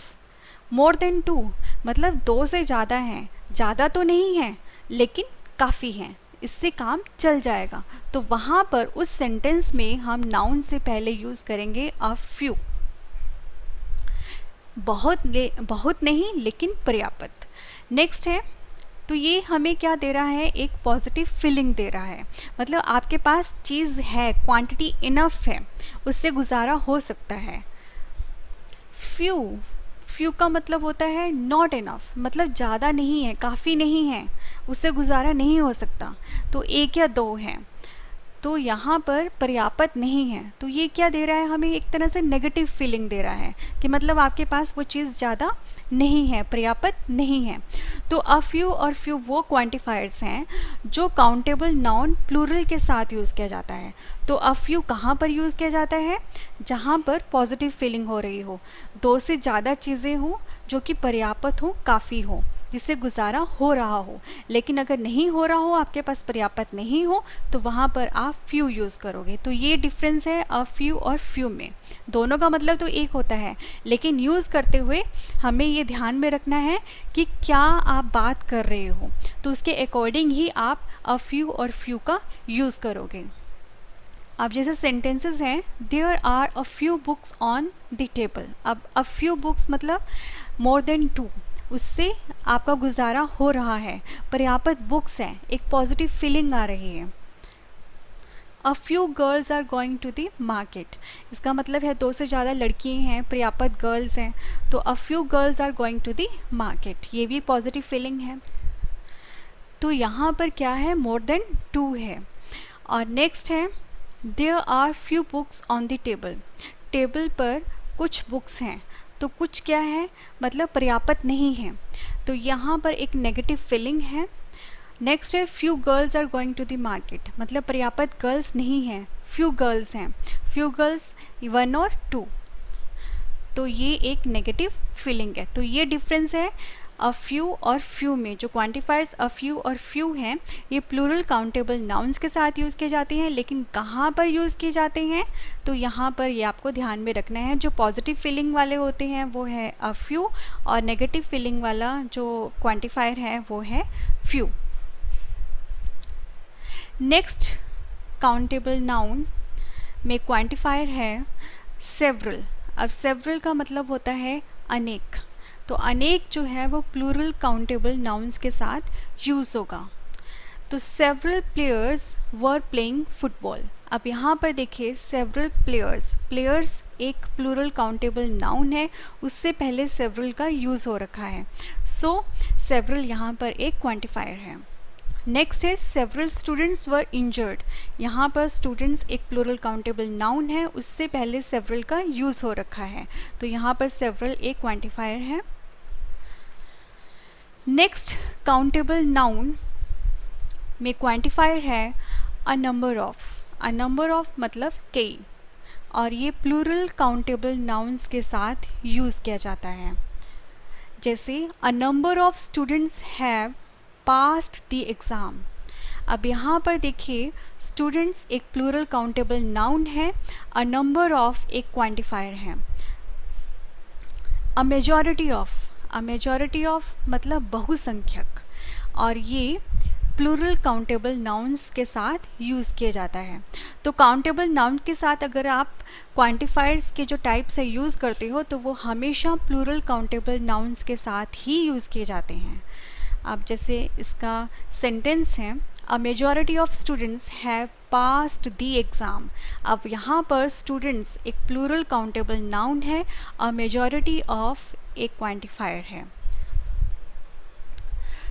more than two, मतलब दो से ज़्यादा हैं, ज़्यादा तो नहीं है लेकिन काफ़ी हैं, इससे काम चल जाएगा। तो वहाँ पर उस सेंटेंस में हम नाउन से पहले यूज़ करेंगे अ फ्यू। बहुत नहीं लेकिन पर्याप्त। नेक्स्ट है, तो ये हमें क्या दे रहा है? एक पॉजिटिव फीलिंग दे रहा है। मतलब आपके पास चीज़ है, क्वांटिटी इनफ है, उससे गुजारा हो सकता है। फ्यू, फ्यू का मतलब होता है नॉट इनफ, मतलब ज़्यादा नहीं है, काफ़ी नहीं है, उससे गुजारा नहीं हो सकता। तो एक या दो हैं। तो यहाँ पर पर्याप्त नहीं है। तो ये क्या दे रहा है हमें? एक तरह से नेगेटिव फीलिंग दे रहा है कि मतलब आपके पास वो चीज़ ज़्यादा नहीं है, पर्याप्त नहीं है। तो अ फ्यू और फ्यू वो क्वांटिफायर्स हैं जो काउंटेबल नाउन प्लूरल के साथ यूज़ किया जाता है। तो अ फ्यू कहाँ पर यूज़ किया जाता है? जहाँ पर पॉजिटिव फीलिंग हो रही हो, दो से ज़्यादा चीज़ें हों जो कि पर्याप्त हो, काफ़ी हो, जिससे गुजारा हो रहा हो। लेकिन अगर नहीं हो रहा हो, आपके पास पर्याप्त नहीं हो, तो वहाँ पर आप फ्यू यूज़ करोगे। तो ये डिफरेंस है अ फ्यू और फ्यू में। दोनों का मतलब तो एक होता है, लेकिन यूज़ करते हुए हमें ये ध्यान में रखना है कि क्या आप बात कर रहे हो, तो उसके अकॉर्डिंग ही आप अ फ्यू और फ्यू का यूज़ करोगे। अब जैसे सेंटेंसेस हैं, there are a few books on the table. अब अ फ्यू बुक्स मतलब मोर देन टू, उससे आपका गुजारा हो रहा है, पर्याप्त बुक्स हैं, एक पॉजिटिव फीलिंग आ रही है। A few girls are going to the market, इसका मतलब है दो से ज़्यादा लड़कियाँ हैं, पर्याप्त गर्ल्स हैं। तो a few girls are going to the market, ये भी पॉजिटिव फीलिंग है। तो यहाँ पर क्या है? मोर देन टू है। और नेक्स्ट है, there are few books on the table. Table पर कुछ बुक्स हैं। तो कुछ क्या है? मतलब पर्याप्त नहीं है। तो यहाँ पर एक नेगेटिव फीलिंग है। नेक्स्ट है, few girls are going to the market, मतलब पर्याप्त गर्ल्स नहीं हैं, फ्यू गर्ल्स हैं। फ्यू गर्ल्स वन और टू, तो ये एक नेगेटिव फीलिंग है। तो ये डिफरेंस है अ फ्यू और फ्यू में। जो क्वांटिफायर्स अ फ्यू और फ्यू हैं, ये प्लूरल काउंटेबल नाउन्स के साथ यूज़ किए जाते हैं, लेकिन कहाँ पर यूज़ किए जाते हैं? तो यहाँ पर ये आपको ध्यान में रखना है। जो पॉजिटिव फीलिंग वाले होते हैं वो है अ फ्यू, और नेगेटिव फीलिंग वाला जो क्वांटिफायर है वो है फ्यू। नेक्स्ट काउंटेबल नाउन में क्वांटिफायर है सेवरल। अब सेवरल का मतलब होता है अनेक। तो अनेक जो है वो प्लूरल काउंटेबल नाउन्स के साथ यूज़ होगा। तो several players were playing football. अब यहाँ पर देखिए सेवरल प्लेयर्स, प्लेयर्स एक प्लूरल काउंटेबल नाउन है, उससे पहले सेवरल का यूज़ हो रखा है। सो सेवरल यहाँ पर एक क्वांटिफायर है। नेक्स्ट है, सेवरल स्टूडेंट्स वर इंजर्ड। यहाँ पर स्टूडेंट्स एक प्लूरल काउंटेबल नाउन है, उससे पहले सेवरल का यूज़ हो रखा है। तो यहाँ पर सेवरल एक क्वांटिफायर है। नेक्स्ट काउंटेबल नाउन में क्वांटिफायर है a number of. A number of मतलब कई, और ये प्लूरल काउंटेबल नाउन्स के साथ यूज़ किया जाता है। जैसे a number of students have passed the exam. अब यहाँ पर देखिए स्टूडेंट्स एक प्लूरल काउंटेबल नाउन है, अ नंबर ऑफ एक क्वांटिफायर है। A majority of, a majority of मतलब बहुसंख्यक, और ये प्लूरल काउंटेबल नाउन्स के साथ यूज़ किया जाता है। तो काउंटेबल नाउन के साथ अगर आप क्वांटिफायर्स के जो टाइप से यूज़ करते हो तो वो हमेशा प्लूरल काउंटेबल नाउन्स के साथ ही यूज़ किए जाते हैं। अब जैसे इसका सेंटेंस है, a majority of students have passed the exam. अब यहाँ पर स्टूडेंट्स एक प्लूरल काउंटेबल नाउन है, अ मेजॉरिटी ऑफ एक क्वांटिफायर है।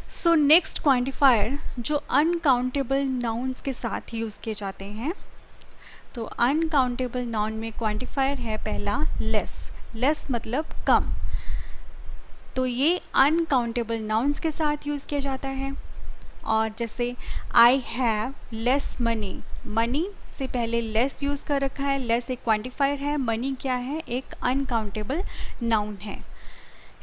सो नेक्स्ट क्वांटिफायर जो अनकाउंटेबल नाउन्स के साथ यूज़ किए जाते हैं, तो अनकाउंटेबल नाउन में क्वांटिफायर है पहला लेस। लेस मतलब कम, तो ये अनकाउंटेबल नाउन्स के साथ यूज़ किया जाता है। और जैसे I have less money, money से पहले लेस यूज़ कर रखा है। लेस एक क्वांटिफायर है, मनी क्या है, एक अनकाउंटेबल नाउन है।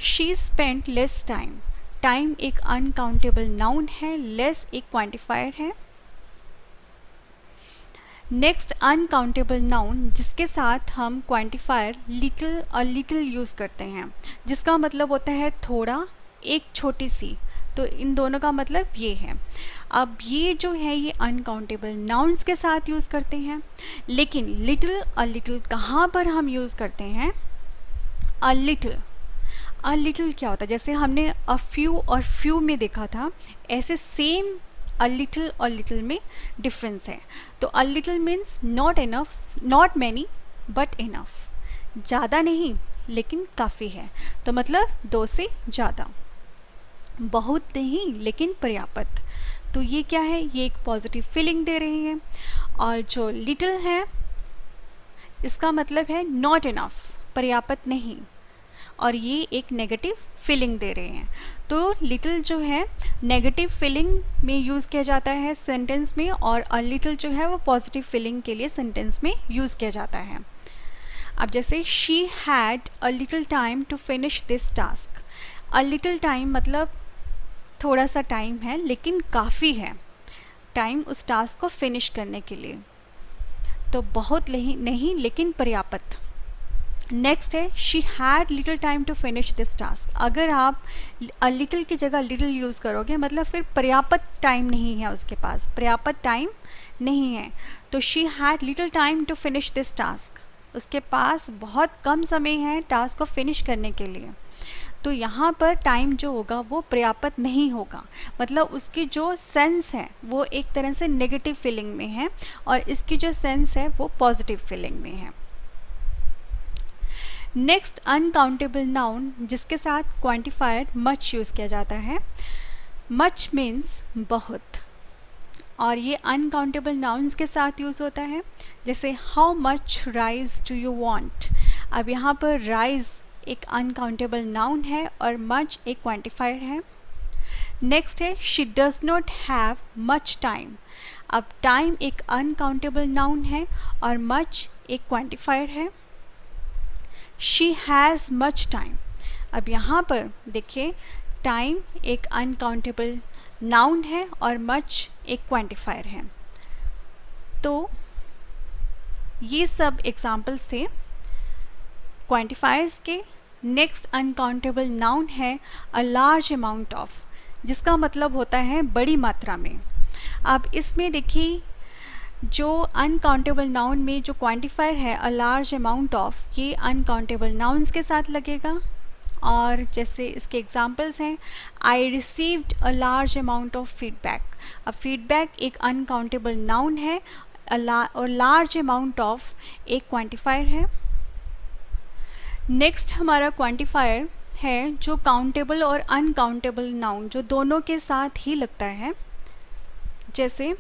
She spent less time, time एक अनकाउंटेबल नाउन है, लेस एक क्वांटिफायर है। नेक्स्ट अनकाउंटेबल नाउन जिसके साथ हम क्वांटिफायर लिटिल और लिटिल यूज़ करते हैं, जिसका मतलब होता है थोड़ा, एक छोटी सी, तो इन दोनों का मतलब ये है। अब ये जो है ये अनकाउंटेबल नाउन्स के साथ यूज़ करते हैं, लेकिन लिटिल और लिटिल कहाँ पर हम यूज़ करते हैं? अ लिटिल क्या होता है, जैसे हमने अ फ्यू और फ्यू में देखा था, ऐसे सेम अ लिटिल और लिटिल में डिफरेंस है। तो a little means not enough, not many but enough, ज़्यादा नहीं लेकिन काफ़ी है, तो मतलब दो से ज़्यादा, बहुत नहीं लेकिन पर्याप्त। तो ये क्या है, ये एक पॉजिटिव फीलिंग दे रही है। और जो लिटिल है इसका मतलब है नॉट इनफ, पर्याप्त नहीं, और ये एक नेगेटिव फीलिंग दे रहे हैं। तो लिटिल जो है नेगेटिव फीलिंग में यूज़ किया जाता है सेंटेंस में, और अ लिटिल जो है वो पॉजिटिव फीलिंग के लिए सेंटेंस में यूज़ किया जाता है। अब जैसे she had a little time to finish this task, a little time मतलब थोड़ा सा टाइम है लेकिन काफ़ी है टाइम उस टास्क को फिनिश करने के लिए, तो बहुत नहीं लेकिन पर्याप्त। नेक्स्ट है she had little time to finish this task, अगर आप अ लिटिल की जगह लिटिल यूज़ करोगे मतलब फिर पर्याप्त टाइम नहीं है उसके पास, पर्याप्त टाइम नहीं है। तो she had little time to finish this task, उसके पास बहुत कम समय है टास्क को फिनिश करने के लिए। तो यहाँ पर टाइम जो होगा वो पर्याप्त नहीं होगा, मतलब उसकी जो सेंस है वो एक तरह से नेगेटिव फीलिंग में है, और इसकी जो सेंस है वो पॉजिटिव फीलिंग में है। नेक्स्ट अनकाउंटेबल नाउन जिसके साथ क्वांटिफायर मच यूज़ किया जाता है। मच मीन्स बहुत, और ये अनकाउंटेबल नाउन्स के साथ यूज़ होता है। जैसे how much rice do you want, अब यहाँ पर राइस एक अनकाउंटेबल नाउन है और मच एक क्वांटिफायर है। नेक्स्ट है she does not have much time, अब टाइम एक अनकाउंटेबल नाउन है और मच एक क्वांटिफायर है। शी हैज़ मच टाइम, अब यहाँ पर देखिए टाइम एक अनकाउंटेबल नाउन है और मच एक क्वांटिफायर है। तो ये सब एग्जाम्पल्स थे क्वांटिफायर्स के। नेक्स्ट अनकाउंटेबल नाउन है अ लार्ज अमाउंट ऑफ, जिसका मतलब होता है बड़ी मात्रा में। अब इसमें देखिए जो अनकाउंटेबल नाउन में जो क्वांटिफायर है अ लार्ज अमाउंट ऑफ, ये अनकाउंटेबल नाउन्स के साथ लगेगा। और जैसे इसके एग्जांपल्स हैं, I received a large amount of feedback, अब फीडबैक एक अनकाउंटेबल नाउन है और लार्ज अमाउंट ऑफ एक क्वांटिफायर है। नेक्स्ट हमारा क्वांटिफायर है जो काउंटेबल और अनकाउंटेबल नाउन जो दोनों के साथ ही लगता है। जैसे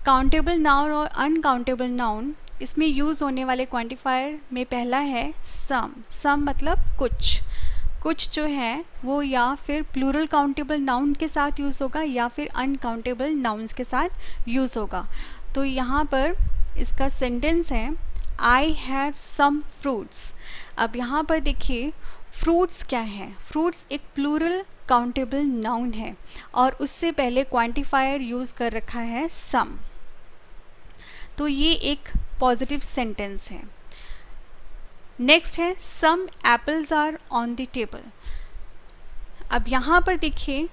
काउंटेबल नाउन और अनकाउंटेबल नाउन, इसमें यूज़ होने वाले क्वांटिफायर में पहला है सम। सम मतलब कुछ, कुछ जो है वो या फिर प्लूरल काउंटेबल नाउन के साथ यूज़ होगा या फिर अनकाउंटेबल नाउन्स के साथ यूज़ होगा। तो यहाँ पर इसका सेंटेंस है आई हैव सम फ्रूट्स। अब यहाँ पर देखिए फ्रूट्स क्या है, फ्रूट्स एक प्लूरल काउंटेबल नाउन है और उससे पहले क्वांटिफायर यूज़ कर रखा है सम, तो ये एक पॉजिटिव सेंटेंस है। नेक्स्ट है some apples are on the table. अब यहाँ पर देखिए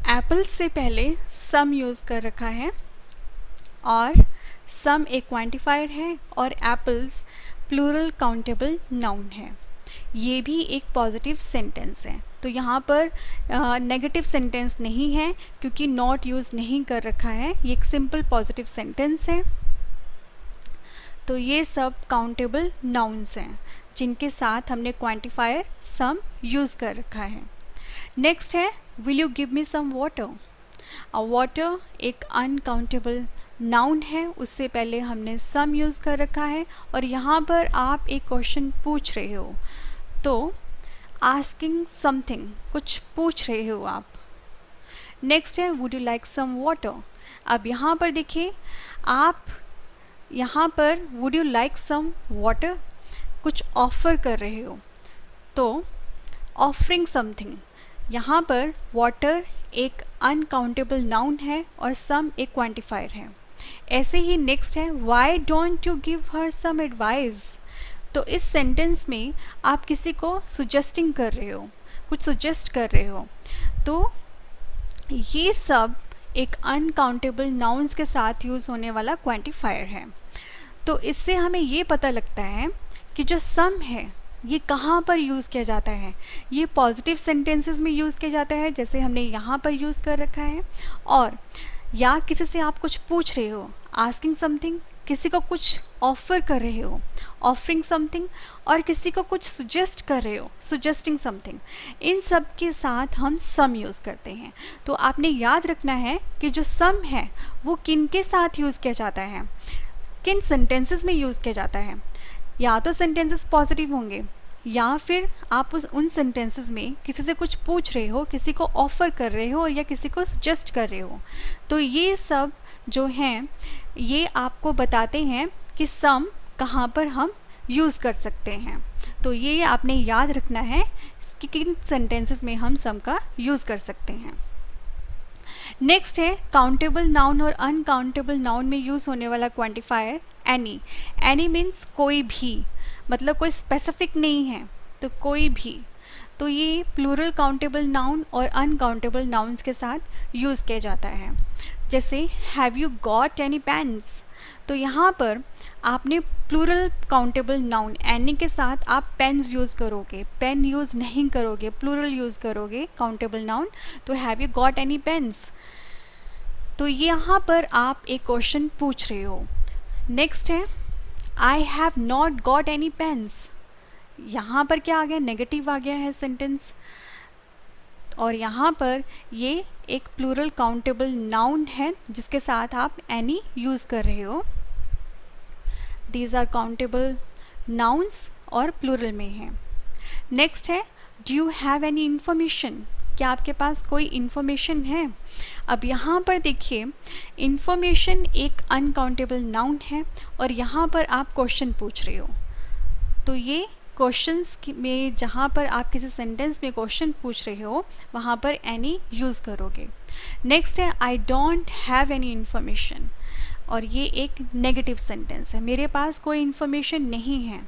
एप्पल्स से पहले सम यूज़ कर रखा है और सम एक क्वांटिफायर है और एप्पल्स प्लूरल काउंटेबल नाउन है, ये भी एक पॉजिटिव सेंटेंस है। तो यहाँ पर नेगेटिव सेंटेंस नहीं है क्योंकि नॉट यूज़ नहीं कर रखा है, ये एक सिंपल पॉजिटिव सेंटेंस है। तो ये सब काउंटेबल नाउन्स हैं जिनके साथ हमने क्वांटिफायर सम यूज़ कर रखा है। नेक्स्ट है will you give me some water. Water एक अनकाउंटेबल नाउन है, उससे पहले हमने सम यूज़ कर रखा है और यहाँ पर आप एक क्वेश्चन पूछ रहे हो, तो आस्किंग समथिंग, कुछ पूछ रहे हो आप। नेक्स्ट है would you like some water. अब यहाँ पर देखिए, आप यहाँ पर would you like some water कुछ ऑफ़र कर रहे हो, तो ऑफरिंग समथिंग। यहाँ पर वाटर एक अनकाउंटेबल नाउन है और सम एक क्वांटिफायर है। ऐसे ही नेक्स्ट है why don't you give her some advice. तो इस सेंटेंस में आप किसी को सुजेस्टिंग कर रहे हो, कुछ सुजेस्ट कर रहे हो, तो ये सब एक अनकाउंटेबल नाउन्स के साथ यूज़ होने वाला क्वांटिफायर है। तो इससे हमें ये पता लगता है कि जो सम है ये कहाँ पर यूज़ किया जाता है। ये पॉजिटिव सेंटेंसेस में यूज़ किया जाता है, जैसे हमने यहाँ पर यूज़ कर रखा है, और या किसी से आप कुछ पूछ रहे हो, आस्किंग समथिंग, किसी को कुछ ऑफ़र कर रहे हो, ऑफरिंग समथिंग, और किसी को कुछ सुजेस्ट कर रहे हो, सुजेस्टिंग समथिंग। इन सब के साथ हम सम यूज़ करते हैं। तो आपने याद रखना है कि जो सम है वो किन के साथ यूज़ किया जाता है, किन सेंटेंसेस में यूज़ किया जाता है। या तो सेंटेंसेस पॉजिटिव होंगे, या फिर आप उन सेंटेंसेस में किसी से कुछ पूछ रहे हो, किसी को ऑफ़र कर रहे हो, या किसी को सजेस्ट कर रहे हो। तो ये सब जो हैं ये आपको बताते हैं कि सम कहाँ पर हम यूज़ कर सकते हैं। तो ये आपने याद रखना है कि किन सेंटेंसेस में हम सम का यूज़ कर सकते हैं। नेक्स्ट है काउंटेबल नाउन और अनकाउंटेबल नाउन में यूज़ होने वाला क्वांटिफायर एनी। एनी मीन्स कोई भी, मतलब कोई स्पेसिफिक नहीं है, तो कोई भी। तो ये प्लूरल काउंटेबल नाउन और अनकाउंटेबल नाउन्स के साथ यूज़ किया जाता है। जैसे have you got any pens, तो यहाँ पर आपने प्लूरल काउंटेबल नाउन एनी के साथ आप पेन्स यूज़ करोगे, पेन यूज़ नहीं करोगे, प्लूरल यूज़ करोगे काउंटेबल नाउन, तो have you got any pens. तो यहाँ पर आप एक क्वेश्चन पूछ रहे हो। नेक्स्ट है I have not got any pens. यहाँ पर क्या आ गया, नेगेटिव आ गया है सेंटेंस, और यहाँ पर ये एक प्लूरल काउंटेबल नाउन है जिसके साथ आप एनी यूज़ कर रहे हो। दीज आर काउंटेबल नाउन्स और प्लूरल में हैं। नेक्स्ट है do you have any information, क्या आपके पास कोई इन्फॉर्मेशन है। अब यहाँ पर देखिए, इन्फॉर्मेशन एक अनकाउंटेबल नाउन है और यहाँ पर आप क्वेश्चन पूछ रहे हो, तो ये क्वेश्चंस में जहाँ पर आप किसी सेंटेंस में क्वेश्चन पूछ रहे हो वहाँ पर एनी यूज़ करोगे। नेक्स्ट है I don't have any information, और ये एक नेगेटिव सेंटेंस है, मेरे पास कोई इन्फॉर्मेशन नहीं है।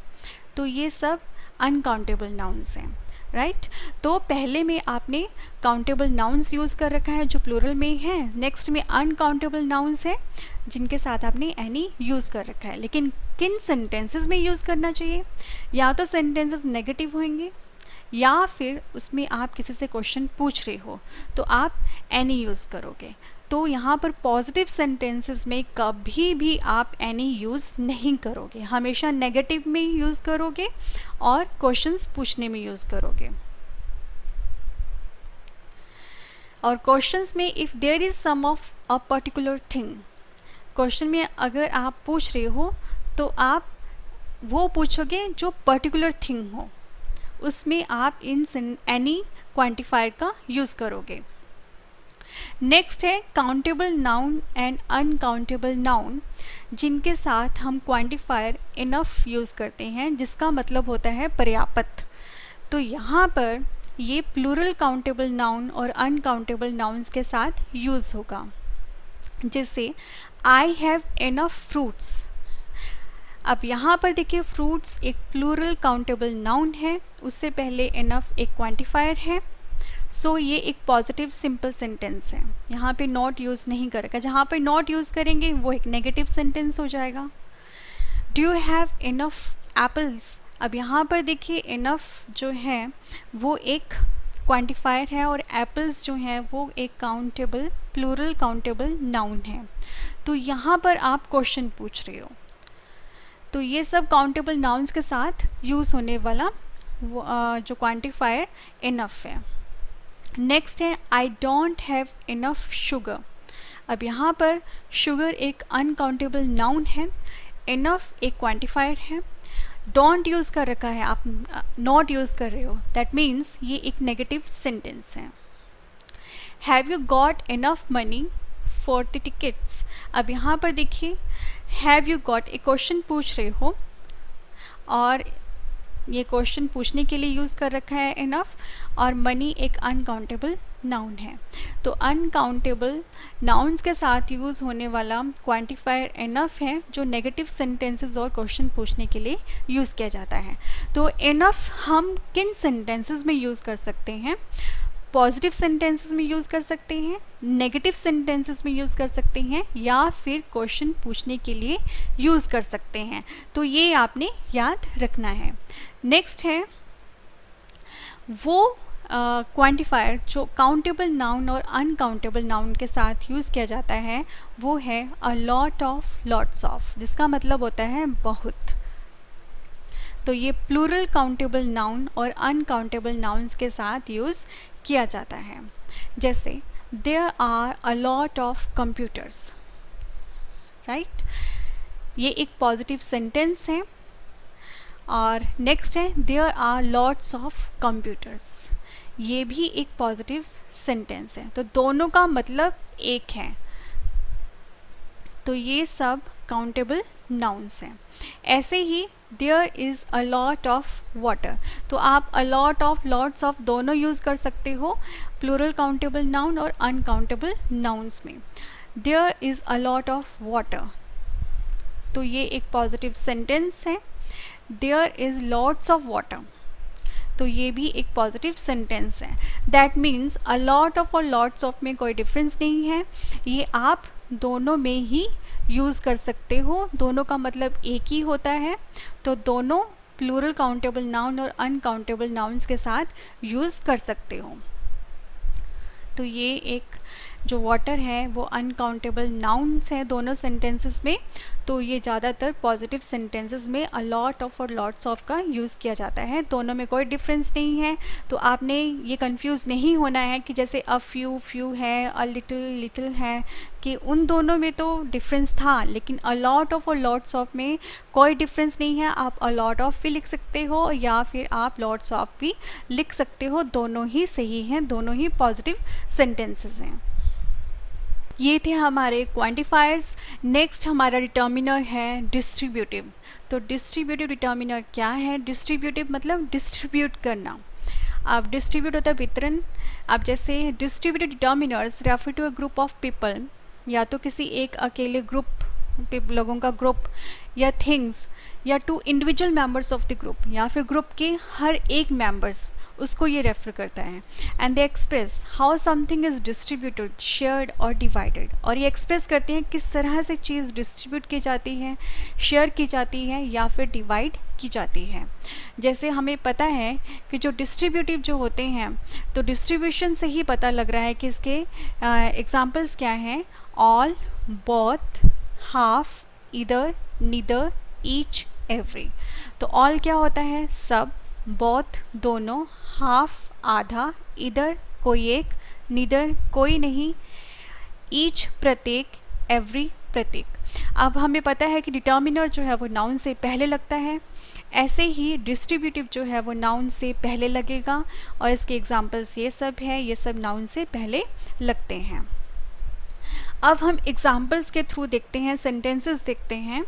तो ये सब अनकाउंटेबल नाउन्स हैं, राइट। तो पहले में आपने काउंटेबल नाउन्स यूज़ कर रखा है जो प्लूरल में है, नेक्स्ट में अनकाउंटेबल नाउन्स है जिनके साथ आपने एनी यूज़ कर रखा है। लेकिन किन सेंटेंसेस में यूज़ करना चाहिए, या तो सेंटेंसेस नेगेटिव होंगे, या फिर उसमें आप किसी से क्वेश्चन पूछ रहे हो तो आप एनी यूज़ करोगे। तो यहाँ पर पॉजिटिव सेंटेंसेस में कभी भी आप एनी यूज़ नहीं करोगे, हमेशा नेगेटिव में यूज़ करोगे और क्वेश्चंस पूछने में यूज़ करोगे। और क्वेश्चंस में if there is some of a particular thing, question में अगर आप पूछ रहे हो तो आप वो पूछोगे जो पर्टिकुलर थिंग हो, उसमें आप इन एनी क्वांटिफायर का यूज़ करोगे। नेक्स्ट है countable noun and uncountable noun, जिनके साथ हम क्वांटिफायर इनफ यूज़ करते हैं, जिसका मतलब होता है पर्याप्त। तो यहाँ पर ये प्लूरल काउंटेबल नाउन और अनकाउंटेबल नाउन्स के साथ यूज़ होगा। जैसे आई हैव इनफ फ्रूट्स। अब यहाँ पर देखिए फ्रूट्स एक प्लूरल काउंटेबल नाउन है, उससे पहले इनफ एक क्वांटिफायर है, सो ये एक पॉजिटिव सिंपल सेंटेंस है। यहाँ पे नॉट यूज़ नहीं करेगा, जहाँ पे नॉट यूज़ करेंगे वो एक नेगेटिव सेंटेंस हो जाएगा। Do you have enough apples. अब यहाँ पर देखिए इनफ जो है वो एक क्वांटिफायर है और एप्पल्स जो हैं वो एक काउंटेबल प्लूरल काउंटेबल नाउन है। तो यहाँ पर आप क्वेश्चन पूछ रहे हो, तो ये सब काउंटेबल नाउन्स के साथ यूज़ होने वाला जो क्वांटिफायर इनफ है। नेक्स्ट है I don't have enough sugar. अब यहाँ पर शुगर एक अनकाउंटेबल नाउन है, इनफ एक क्वांटिफायर है, डोंट यूज़ कर रखा है, आप नॉट यूज़ कर रहे हो, दैट मीन्स ये एक नेगेटिव सेंटेंस है। Have you got enough money for the tickets. अब यहाँ पर देखिए हैव यू गॉट एक क्वेश्चन पूछ रहे हो और ये क्वेश्चन पूछने के लिए यूज़ कर रखा है इनफ, और मनी एक अनकाउंटेबल नाउन है। तो अनकाउंटेबल नाउन्स के साथ यूज़ होने वाला क्वांटिफायर इनफ है जो नेगेटिव सेंटेंसेस और क्वेश्चन पूछने के लिए यूज़ किया जाता है। तो इनफ हम किन सेंटेंसेस में यूज़ कर सकते हैं? पॉजिटिव सेंटेंसेस में यूज़ कर सकते हैं, नेगेटिव सेंटेंसेस में यूज़ कर सकते हैं, या फिर क्वेश्चन पूछने के लिए यूज़ कर सकते हैं। तो ये आपने याद रखना है। नेक्स्ट है वो क्वांटिफायर जो काउंटेबल नाउन और अनकाउंटेबल नाउन के साथ यूज़ किया जाता है, वो है a lot of, lots of, जिसका मतलब होता है बहुत। तो ये प्लूरल काउंटेबल नाउन और अनकाउंटेबल नाउन्स के साथ यूज़ किया जाता है। जैसे there are a lot of computers, right, ये एक पॉजिटिव सेंटेंस है। और नेक्स्ट है there are lots of computers, ये भी एक पॉजिटिव सेंटेंस है, तो दोनों का मतलब एक है। तो ये सब काउंटेबल नाउन्स हैं। ऐसे ही there is a lot of water, तो आप a lot of, lots of दोनों यूज़ कर सकते हो प्लूरल काउंटेबल नाउन और अनकाउंटेबल नाउन्स में। There is a lot of water, तो ये एक पॉजिटिव सेंटेंस है। There is lots of water, तो ये भी एक पॉजिटिव सेंटेंस है। That means a lot of और लॉट्स ऑफ में कोई डिफरेंस नहीं है, ये आप दोनों में ही यूज़ कर सकते हो, दोनों का मतलब एक ही होता है। तो दोनों प्लूरल काउंटेबल नाउन और अनकाउंटेबल नाउन्स के साथ यूज़ कर सकते हो। तो ये एक जो वाटर है वो अनकाउंटेबल नाउन्स है दोनों सेंटेंसेस में, तो ये ज़्यादातर पॉजिटिव सेंटेंसेस में अ लॉट ऑफ और लॉट्स ऑफ का यूज़ किया जाता है, दोनों में कोई डिफरेंस नहीं है। तो आपने ये कंफ्यूज नहीं होना है कि जैसे अ फ्यू, फ्यू है, अ लिटिल, लिटिल है, कि उन दोनों में तो डिफरेंस था, लेकिन अ लॉट ऑफ और लॉट्स ऑफ में कोई डिफरेंस नहीं है। आप अ लॉट ऑफ भी लिख सकते हो या फिर आप लॉट्स ऑफ भी लिख सकते हो, दोनों ही सही हैं, दोनों ही पॉजिटिव सेंटेंसेस हैं। ये थे हमारे क्वांटिफायर्स। नेक्स्ट हमारा डिटर्मिनर है डिस्ट्रीब्यूटिव। तो डिस्ट्रीब्यूटिव डिटर्मिनर क्या है? डिस्ट्रीब्यूटिव मतलब डिस्ट्रीब्यूट करना। अब डिस्ट्रीब्यूट होता है वितरण। अब जैसे distributive determiners refer to a group of people, या तो किसी एक अकेले ग्रुप लोगों का ग्रुप, या थिंग्स, या to individual members of the group, या फिर ग्रुप के हर एक मेंबर्स, उसको ये रेफर करता है। And they express how something is distributed, shared और डिवाइडेड, और ये एक्सप्रेस करते हैं किस तरह से चीज़ डिस्ट्रीब्यूट की जाती है, शेयर की जाती है या फिर डिवाइड की जाती है। जैसे हमें पता है कि जो डिस्ट्रीब्यूटिव जो होते हैं, तो डिस्ट्रीब्यूशन से ही पता लग रहा है कि इसके एग्जाम्पल्स क्या हैं। All, both, half, either, neither, each, every. तो ऑल क्या होता है? सब, बोथ दोनों, हाफ आधा, इधर कोई एक, नीदर कोई नहीं, ईच प्रत्येक, एवरी प्रत्येक। अब हमें पता है कि डिटर्मिनर जो है वो नाउन से पहले लगता है, ऐसे ही डिस्ट्रीब्यूटिव जो है वो नाउन से पहले लगेगा, और इसके एग्जाम्पल्स ये सब है, ये सब नाउन से पहले लगते हैं। अब हम एग्जाम्पल्स के थ्रू देखते हैं, सेंटेंसेस देखते हैं।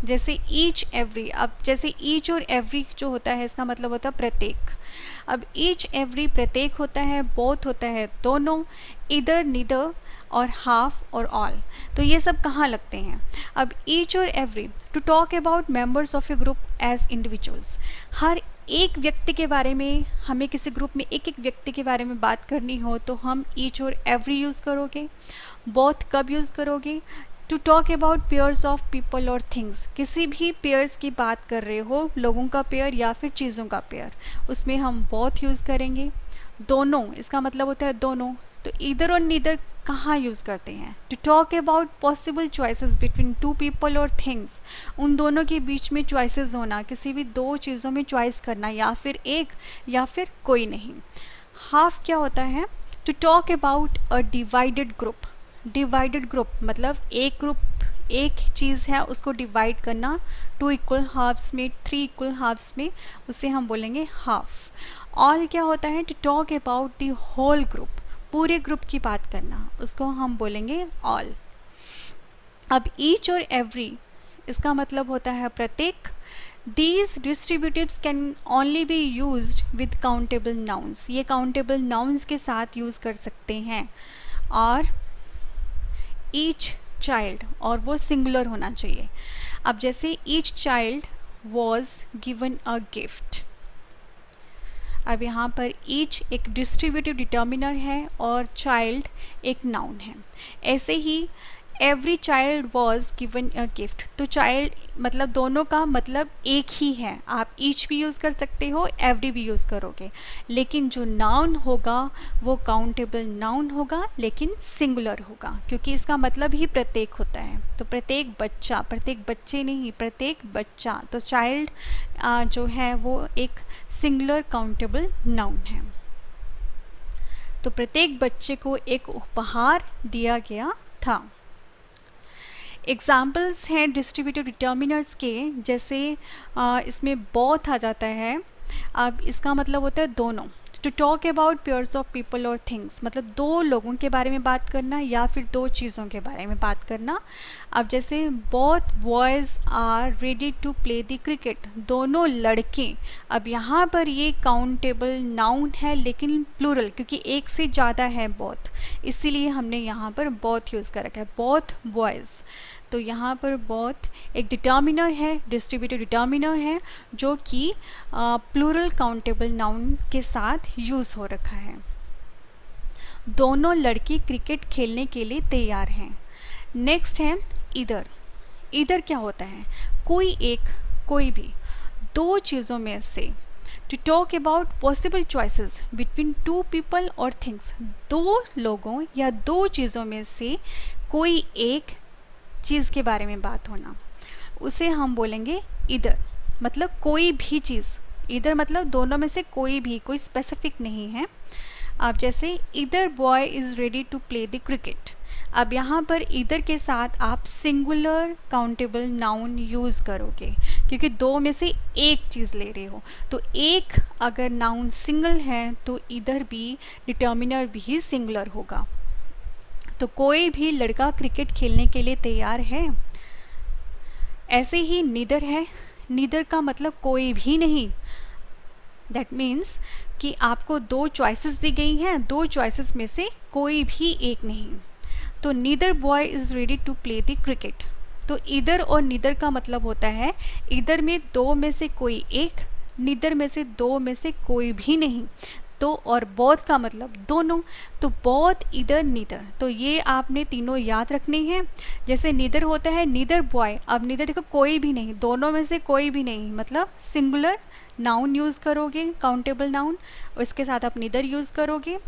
जैसे ईच, एवरी। अब जैसे ईच और एवरी जो होता है इसका मतलब होता है प्रत्येक। अब ईच, एवरी प्रत्येक होता है, बोथ होता है दोनों, इधर, नीदर और हाफ और ऑल। तो ये सब कहाँ लगते हैं? अब ईच और every to talk about members of a group as individuals. हर एक व्यक्ति के बारे में, हमें किसी ग्रुप में एक एक व्यक्ति के बारे में बात करनी हो तो हम ईच और एवरी यूज़ करोगे। बोथ कब यूज़ करोगे? To talk about pairs of people और थिंग्स। किसी भी पेयर्स की बात कर रहे हो, लोगों का पेयर या फिर चीज़ों का पेयर, उसमें हम बोथ यूज़ करेंगे। दोनों, इसका मतलब होता है दोनों। तो ईदर और नीदर कहाँ यूज़ करते हैं? To talk about possible choices between two people और थिंग्स। उन दोनों के बीच में चॉइसेस होना, किसी भी दो चीज़ों में चॉइस करना, या फिर एक या फिर कोई नहीं। हाफ क्या होता है? To talk about a divided group. Divided group मतलब एक ग्रुप, एक चीज़ है उसको डिवाइड करना 2 इक्वल हाफ्स में, 3 इक्वल हाफ्स में, उसे हम बोलेंगे हाफ. ऑल क्या होता है? To talk about the whole group. पूरे ग्रुप की बात करना, उसको हम बोलेंगे ऑल. अब ईच और एवरी इसका मतलब होता है प्रत्येक. These distributives can only be used with countable nouns. ये countable nouns के साथ यूज़ कर सकते हैं. और each child, और वो singular होना चाहिए. अब जैसे each child was given a gift. अब यहाँ पर each एक distributive determiner है और child एक noun है. ऐसे ही every child was given a gift. तो चाइल्ड मतलब दोनों का मतलब एक ही है. आप ईच भी यूज़ कर सकते हो, एवरी भी यूज़ करोगे, लेकिन जो नाउन होगा वो काउंटेबल नाउन होगा, लेकिन सिंगुलर होगा, क्योंकि इसका मतलब ही प्रत्येक होता है. तो प्रत्येक बच्चा, प्रत्येक बच्चे नहीं, प्रत्येक बच्चा. तो चाइल्ड जो है वो एक सिंगुलर काउंटेबल नाउन है. तो प्रत्येक बच्चे को एक उपहार दिया गया था. एग्जाम्पल्स हैं डिस्ट्रीब्यूटिव डिटर्मिनर्स के, जैसे इसमें बोथ आ जाता है. अब इसका मतलब होता है दोनों. To talk about pairs of people और थिंग्स मतलब दो लोगों के बारे में बात करना या फिर दो चीज़ों के बारे में बात करना. अब जैसे both boys are ready to play the cricket. दोनों लड़के. अब यहाँ पर ये काउंटेबल नाउन है लेकिन प्लूरल, क्योंकि एक से ज़्यादा है बोथ, इसीलिए हमने यहाँ पर बोथ यूज़ कर रखा है, बोथ बॉयज़. तो यहाँ पर बोथ एक डिटर्मिनर है, डिस्ट्रीब्यूटिव डिटर्मिनर है, जो कि प्लूरल काउंटेबल नाउन के साथ यूज़ हो रखा है. दोनों लड़के क्रिकेट खेलने के लिए तैयार हैं. नेक्स्ट है इधर. इधर क्या होता है? कोई एक, कोई भी, दो चीज़ों में से. To talk about possible choices between two people और थिंग्स. दो लोगों या दो चीज़ों में से कोई एक चीज़ के बारे में बात होना, उसे हम बोलेंगे इधर. मतलब कोई भी चीज़. इधर मतलब दोनों में से कोई भी, कोई स्पेसिफिक नहीं है. अब जैसे either boy is ready to play the cricket. अब यहाँ पर इधर के साथ आप सिंगुलर काउंटेबल नाउन यूज़ करोगे, क्योंकि दो में से एक चीज़ ले रहे हो. तो एक अगर नाउन सिंगल है तो इधर भी डिटर्मिनर भी सिंगुलर होगा. तो कोई भी लड़का क्रिकेट खेलने के लिए तैयार है. ऐसे ही नीदर है. नीदर का मतलब कोई भी नहीं. दैट मीन्स कि आपको दो चॉइसेस दी गई हैं, दो चॉइसेस में से कोई भी एक नहीं. तो neither boy is ready to play the cricket. तो इधर और नीदर का मतलब होता है इधर में दो में से कोई एक, नीदर में से दो में से कोई भी नहीं. तो और बोथ का मतलब दोनों. तो बोथ, इधर, नीदर. तो ये आपने तीनों याद रखने हैं. जैसे नीदर होता है नीदर बॉय. अब नीदर देखो कोई भी नहीं, दोनों में से कोई भी नहीं, मतलब सिंगुलर नाउन यूज़ करोगे, काउंटेबल नाउन, और इसके साथ आप नीदर यूज़ करोगे.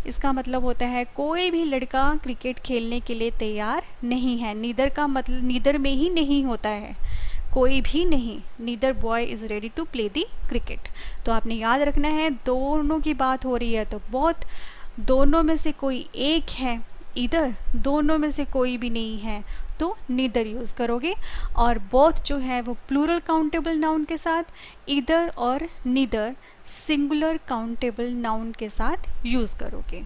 इसका मतलब होता है कोई भी लड़का क्रिकेट खेलने के लिए तैयार नहीं है. नीदर का मतलब नीदर में ही नहीं होता है, कोई भी नहीं. Neither boy is ready to play the cricket. तो आपने याद रखना है दोनों की बात हो रही है तो बहुत, दोनों में से कोई एक है इधर, दोनों में से कोई भी नहीं है तो नीदर यूज़ करोगे. और बोथ जो है वो प्लूरल काउंटेबल नाउन के साथ, इधर और नीदर सिंगुलर काउंटेबल नाउन के साथ यूज़ करोगे.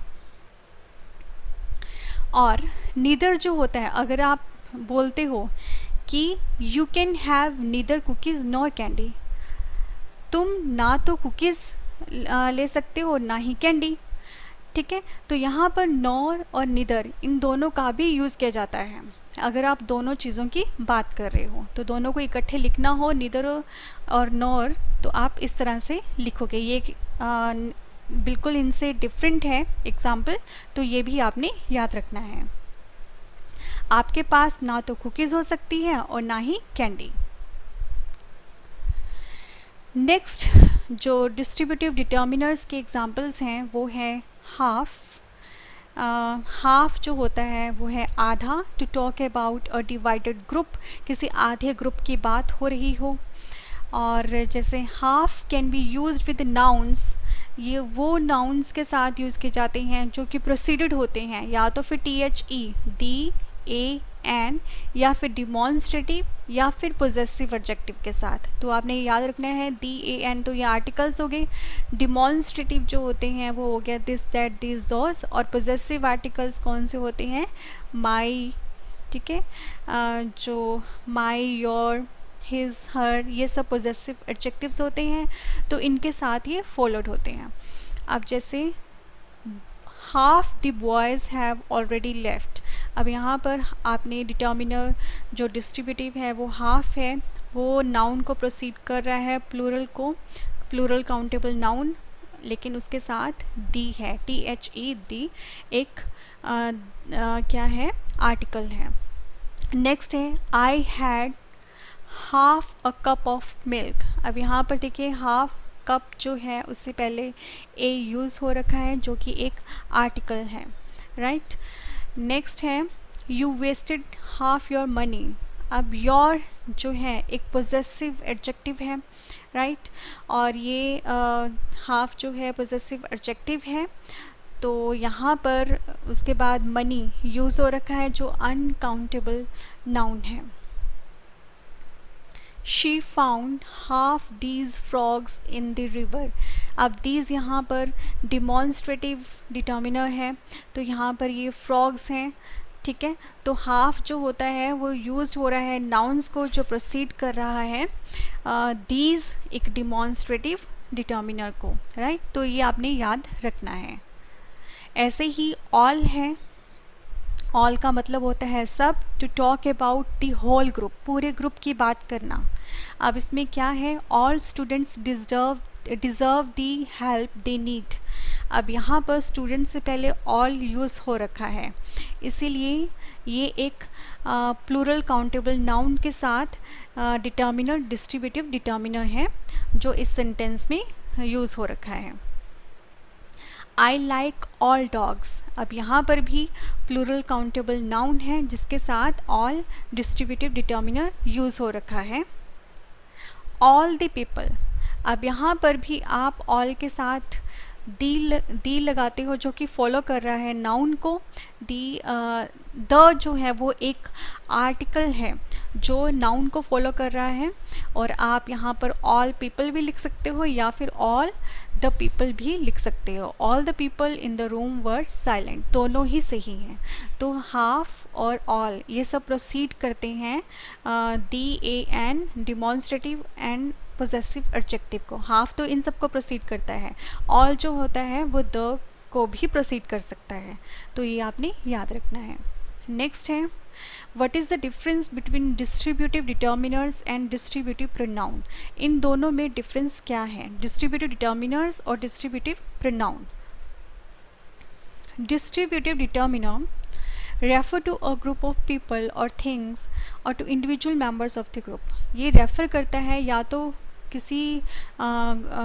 और नीदर जो होता है, अगर आप बोलते हो कि you can have neither cookies nor candy, तुम ना तो कुकीज़ ले सकते हो ना ही कैंडी. ठीक है. तो यहाँ पर नॉर और नीदर इन दोनों का भी यूज़ किया जाता है. अगर आप दोनों चीज़ों की बात कर रहे हो तो दोनों को इकट्ठे लिखना हो, नीदर और नॉर, तो आप इस तरह से लिखोगे. ये बिल्कुल इनसे डिफरेंट है एग्जाम्पल, तो ये भी आपने याद रखना है. आपके पास ना तो कुकीज़ हो सकती है और ना ही कैंडी. नेक्स्ट जो डिस्ट्रीब्यूटिव डिटर्मिनर्स के एग्जाम्पल्स हैं वो है हाफ. हाफ जो होता है वो है आधा. To talk about a divided group, किसी आधे ग्रुप की बात हो रही हो. और जैसे half can be used with nouns, ये वो नाउन्स के साथ यूज़ किए जाते हैं जो कि प्रोसीडेड होते हैं या तो फिर T H E, the, a, N, या फिर डिमॉन्स्ट्रेटिव या फिर पोजेसिव एडजेक्टिव के साथ। तो आपने याद रखना है दी, ए, एन, तो ये आर्टिकल्स हो गए। डिमॉन्स्ट्रेटिव जो होते हैं वो हो गया दिस, दैट, दिस, दोस, और पोजेसिव आर्टिकल्स कौन से होते हैं, माई, ठीक है, जो माई, योर, हिज, हर, ये सब पोजेसिव एडजेक्टिव्स होते हैं, तो इनके साथ ये फॉलोड होते हैं। अब जैसे half the boys have already left, अब यहाँ पर आपने डिटर्मिनर जो डिस्ट्रीब्यूटिव है वो हाफ है, वो नाउन को प्रोसीड कर रहा है, प्लूरल को, प्लूरल काउंटेबल नाउन, लेकिन उसके साथ दी है, टी एच ई, दी एक क्या है, आर्टिकल है। नेक्स्ट है I had half a cup of milk, अब यहाँ पर देखिए हाफ कप जो है उससे पहले ए यूज़ हो रखा है जो कि एक आर्टिकल है, राइट। नेक्स्ट है you wasted half your money, अब योर जो है एक पोजेसिव एडजेक्टिव है, राइट, और ये हाफ जो है पोजेसिव एडजेक्टिव है, तो यहाँ पर उसके बाद मनी यूज़ हो रखा है जो अनकाउंटेबल नाउन है। She found half these frogs in the river, अब दीज यहाँ पर डिमॉन्स्ट्रेटिव डिटर्मिनर है, तो यहाँ पर ये फ्रॉग्स हैं, ठीक है। तो हाफ जो होता है वो यूज्ड हो रहा है नाउन्स को जो प्रोसीड कर रहा है दीज एक डिमॉन्स्ट्रेटिव डिटर्मिनर को, राइट, तो ये आपने याद रखना है। ऐसे ही ऑल है, ऑल का मतलब होता है सब, to talk about the whole group, पूरे ग्रुप की बात करना। अब इसमें क्या है, all students deserve the help they need, अब यहाँ पर स्टूडेंट से पहले ऑल यूज़ हो रखा है, इसीलिए ये एक प्लूरल काउंटेबल नाउन के साथ डिटर्मिनर डिस्ट्रीब्यूटिव डिटर्मिनर है जो इस सेंटेंस में यूज़ हो रखा है। आई लाइक ऑल डॉग्स, अब यहाँ पर भी प्लूरल काउंटेबल नाउन है जिसके साथ ऑल डिस्ट्रीब्यूटिव डिटर्मिनर यूज़ हो रखा है। ऑल द पीपल, अब यहाँ पर भी आप ऑल के साथ दी लगाते हो जो कि फॉलो कर रहा है नाउन को। द जो है वो एक आर्टिकल है जो नाउन को फॉलो कर रहा है, और आप यहाँ पर ऑल पीपल भी लिख सकते हो या फिर ऑल द पीपल भी लिख सकते हो। All the people in the room were silent, दोनों ही सही हैं। तो हाफ और ऑल ये सब प्रोसीड करते हैं the, a, an, demonstrative and possessive adjective को। हाफ तो इन सब को प्रोसीड करता है, ऑल जो होता है वो द को भी प्रोसीड कर सकता है, तो ये आपने याद रखना है। नेक्स्ट है what is the difference between distributive determiners and distributive pronoun, इन दोनों में डिफरेंस क्या है, डिस्ट्रीब्यूटिव डिटर्मिनर्स और distributive pronoun. Distributive determiner refer to a group of people और थिंग्स और to individual members of the group, ये रेफर करता है या तो किसी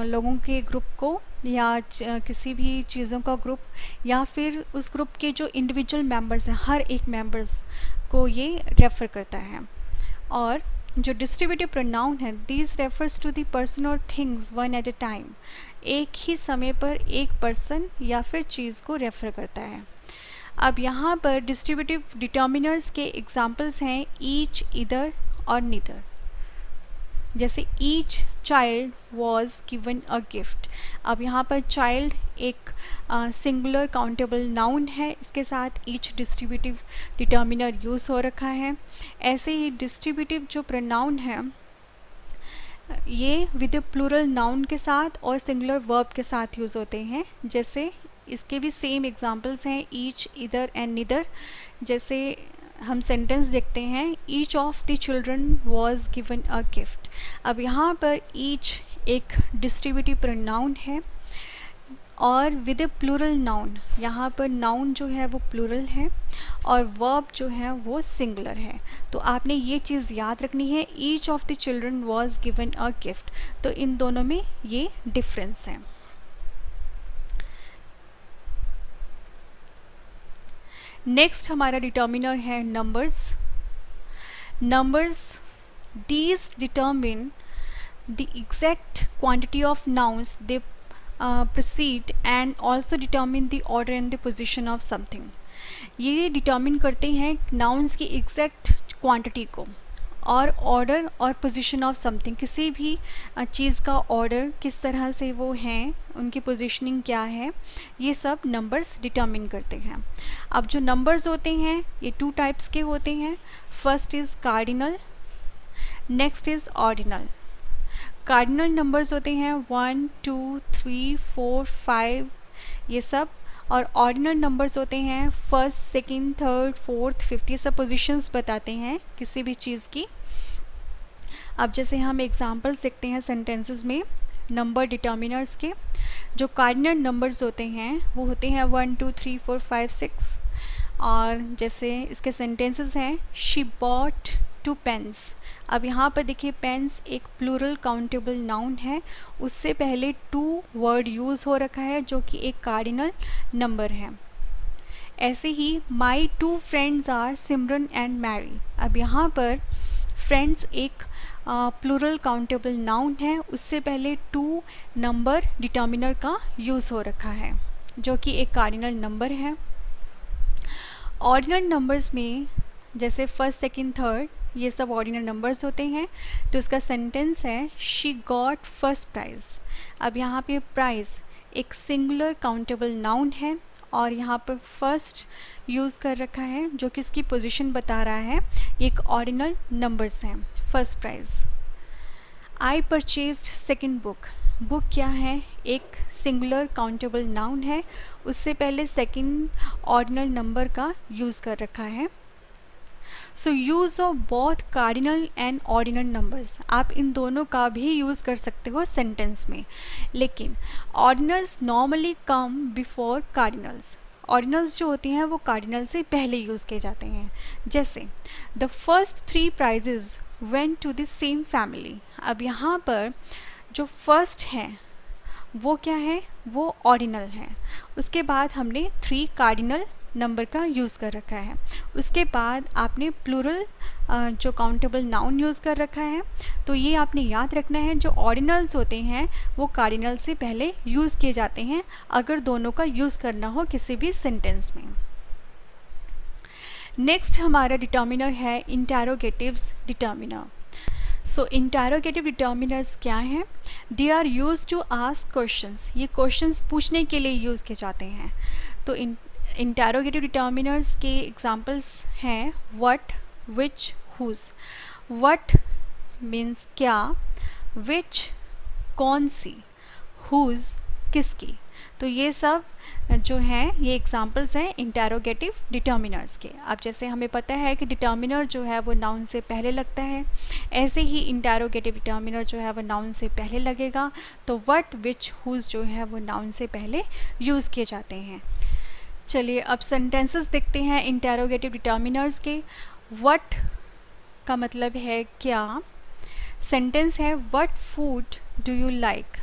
लोगों के ग्रुप को या किसी भी चीज़ों का ग्रुप, या फिर उस ग्रुप के जो इंडिविजुअल मेंबर्स हैं हर एक मेंबर्स को ये रेफ़र करता है। और जो डिस्ट्रीब्यूटिव प्रोनाउन है this refers to the person और things one at a time, एक ही समय पर एक पर्सन या फिर चीज़ को रेफ़र करता है। अब यहाँ पर डिस्ट्रीब्यूटिव डिटर्मिनर्स के एग्जाम्पल्स हैं ईच, इधर और नीदर। जैसे each child was given a gift, अब यहाँ पर चाइल्ड एक सिंगुलर काउंटेबल नाउन है, इसके साथ ईच डिस्ट्रीब्यूटिव डिटर्मिनर यूज़ हो रखा है। ऐसे ही डिस्ट्रीब्यूटिव जो प्रोनाउन है ये विद प्लूरल नाउन के साथ और सिंगुलर वर्ब के साथ यूज़ होते हैं। जैसे इसके भी सेम एग्जांपल्स हैं ईच, इधर एंड निदर। जैसे हम सेंटेंस देखते हैं each of the children was given a gift. अब यहाँ पर ईच एक डिस्ट्रीब्यूटिव प्रोनाउन है और विद ए प्लूरल नाउन, यहाँ पर नाउन जो है वो प्लूरल है और वर्ब जो है वो सिंगुलर है। तो आपने ये चीज़ याद रखनी है, each of the children was given a gift, तो इन दोनों में ये डिफरेंस है। नेक्स्ट हमारा डिटर्मिनर है numbers. Numbers these determine the exact quantity of nouns they precede and also determine the order and the position of something. ये डिटर्मिन करते हैं नाउन्स की एग्जैक्ट क्वांटिटी को और ऑर्डर और पोजीशन ऑफ समथिंग, किसी भी चीज़ का ऑर्डर किस तरह से वो हैं, उनकी पोजीशनिंग क्या है, ये सब नंबर्स डिटर्मिन करते हैं. अब जो नंबर्स होते हैं ये टू टाइप्स के होते हैं. First is cardinal, next is ordinal. Cardinal numbers होते हैं 1 2 3 4 5 ये सब, और ऑर्डिनल नंबर्स होते हैं first second third fourth fifth, ये सब पोजीशंस बताते हैं किसी भी चीज़ की. अब जैसे हम एग्जांपल्स देखते हैं सेंटेंसेस में नंबर डिटर्मिनर्स के. जो कार्डिनल नंबर्स होते हैं वो होते हैं 1 2 3 4 5 6, और जैसे इसके सेंटेंसेस हैं शी बॉट 2 पेन्स. अब यहाँ पर देखिए पेन्स एक प्लूरल काउंटेबल नाउन है, उससे पहले 2 वर्ड यूज़ हो रखा है जो कि एक कार्डिनल नंबर है. ऐसे ही my 2 friends are Simran and Mary. अब यहाँ पर फ्रेंड्स एक प्लूरल काउंटेबल नाउन है, उससे पहले 2 नंबर डिटर्मिनर का यूज़ हो रखा है जो कि एक कार्डिनल नंबर है. ऑर्डिनल नंबर्स में जैसे फर्स्ट सेकंड थर्ड ये सब ऑर्डिनल नंबर्स होते हैं. तो इसका सेंटेंस है शी गॉट फर्स्ट प्राइज़. अब यहाँ पे प्राइज़ एक सिंगुलर काउंटेबल नाउन है और यहाँ पर फर्स्ट यूज़ कर रखा है जो कि इसकी पोजीशन बता रहा है. एक ऑर्डिनल नंबर्स हैं. First prize. I purchased second book. Book क्या है, एक सिंगुलर काउंटेबल नाउन है, उससे पहले सेकंड ऑर्डिनल नंबर का यूज़ कर रखा है. So use of both cardinal and ordinal numbers, आप इन दोनों का भी यूज़ कर सकते हो सेंटेंस में, लेकिन ordinals normally come before cardinals. Ordinals जो होती हैं वो कार्डिनल से पहले यूज़ किए जाते हैं. जैसे the first 3 prizes went to the same family. अब यहाँ पर जो फर्स्ट है वो क्या है, वो ऑर्डिनल है. उसके बाद हमने 3 कार्डिनल नंबर का यूज़ कर रखा है. उसके बाद आपने प्लूरल जो काउंटेबल नाउन यूज़ कर रखा है. तो ये आपने याद रखना है, जो ऑर्डिनल्स होते हैं वो कार्डिनल से पहले यूज़ किए जाते हैं अगर दोनों का यूज़ करना हो किसी भी सेंटेंस में. नेक्स्ट हमारा डिटर्मिनर है interrogatives determiner. So interrogative determiners क्या हैं, they are use to ask questions. ये क्वेश्चंस पूछने के लिए यूज़ किए जाते हैं. तो इंटेरोगेटिव डिटर्मिनर्स के एग्जांपल्स हैं what, which, whose. What means क्या, विच कौन सी, हुज किसकी. तो ये सब जो हैं ये एग्जांपल्स हैं इंटेरोगेटिव डिटर्मिनर्स के. अब जैसे हमें पता है कि डिटर्मिनर जो है वो नाउन से पहले लगता है, ऐसे ही इंटेरोगेटिव डिटर्मिनर जो है वो नाउन से पहले लगेगा. तो व्हाट, विच, हुज जो है वो नाउन से पहले यूज़ किए जाते हैं. चलिए अब सेंटेंसेस देखते हैं इंटेरोगेटिव डिटर्मिनर्स के. व्हाट का मतलब है क्या. सेंटेंस है what food do you like.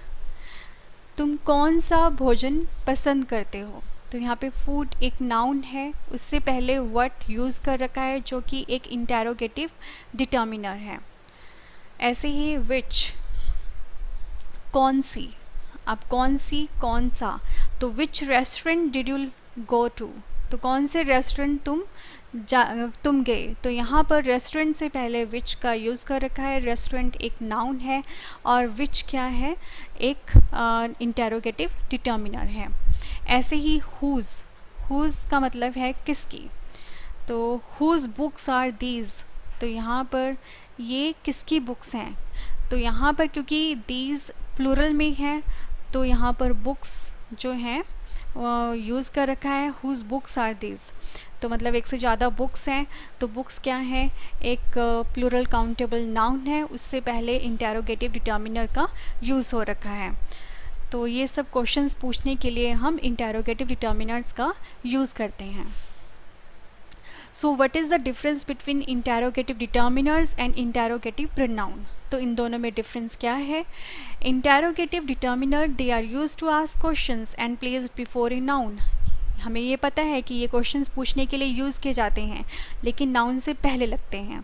तुम कौन सा भोजन पसंद करते हो. तो यहाँ पे फूड एक नाउन है, उससे पहले व्हाट यूज़ कर रखा है जो कि एक इंटेरोगेटिव डिटर्मिनर है. ऐसे ही विच कौन सी. अब कौन सी कौन सा, तो which restaurant did you go to. तो कौन से रेस्टोरेंट तुम गए. तो यहाँ पर रेस्टोरेंट से पहले विच का यूज़ कर रखा है. रेस्टोरेंट एक नाउन है और विच क्या है, एक इंटेरोगेटिव डिटर्मिनर है. ऐसे ही हुज. हुज का मतलब है किसकी. तो हुज बुक्स आर दीज. तो यहाँ पर ये किसकी बुक्स हैं. तो यहाँ पर क्योंकि दीज प्लूरल में है तो यहाँ पर बुक्स जो हैं यूज़ कर रखा है. हुज बुक्स आर दीज, तो मतलब एक से ज़्यादा बुक्स हैं. तो बुक्स क्या है, एक प्लूरल काउंटेबल नाउन है, उससे पहले इंटेरोगेटिव डिटर्मिनर का यूज़ हो रखा है. तो ये सब क्वेश्चंस पूछने के लिए हम इंटेरोगेटिव डिटर्मिनर्स का यूज़ करते हैं. So what is the difference between interrogative determiners and interrogative pronoun. तो इन दोनों में डिफरेंस क्या है. Interrogative determiner they are use to ask questions and placed before a noun. हमें ये पता है कि ये क्वेश्चंस पूछने के लिए यूज़ किए जाते हैं, लेकिन नाउन से पहले लगते हैं।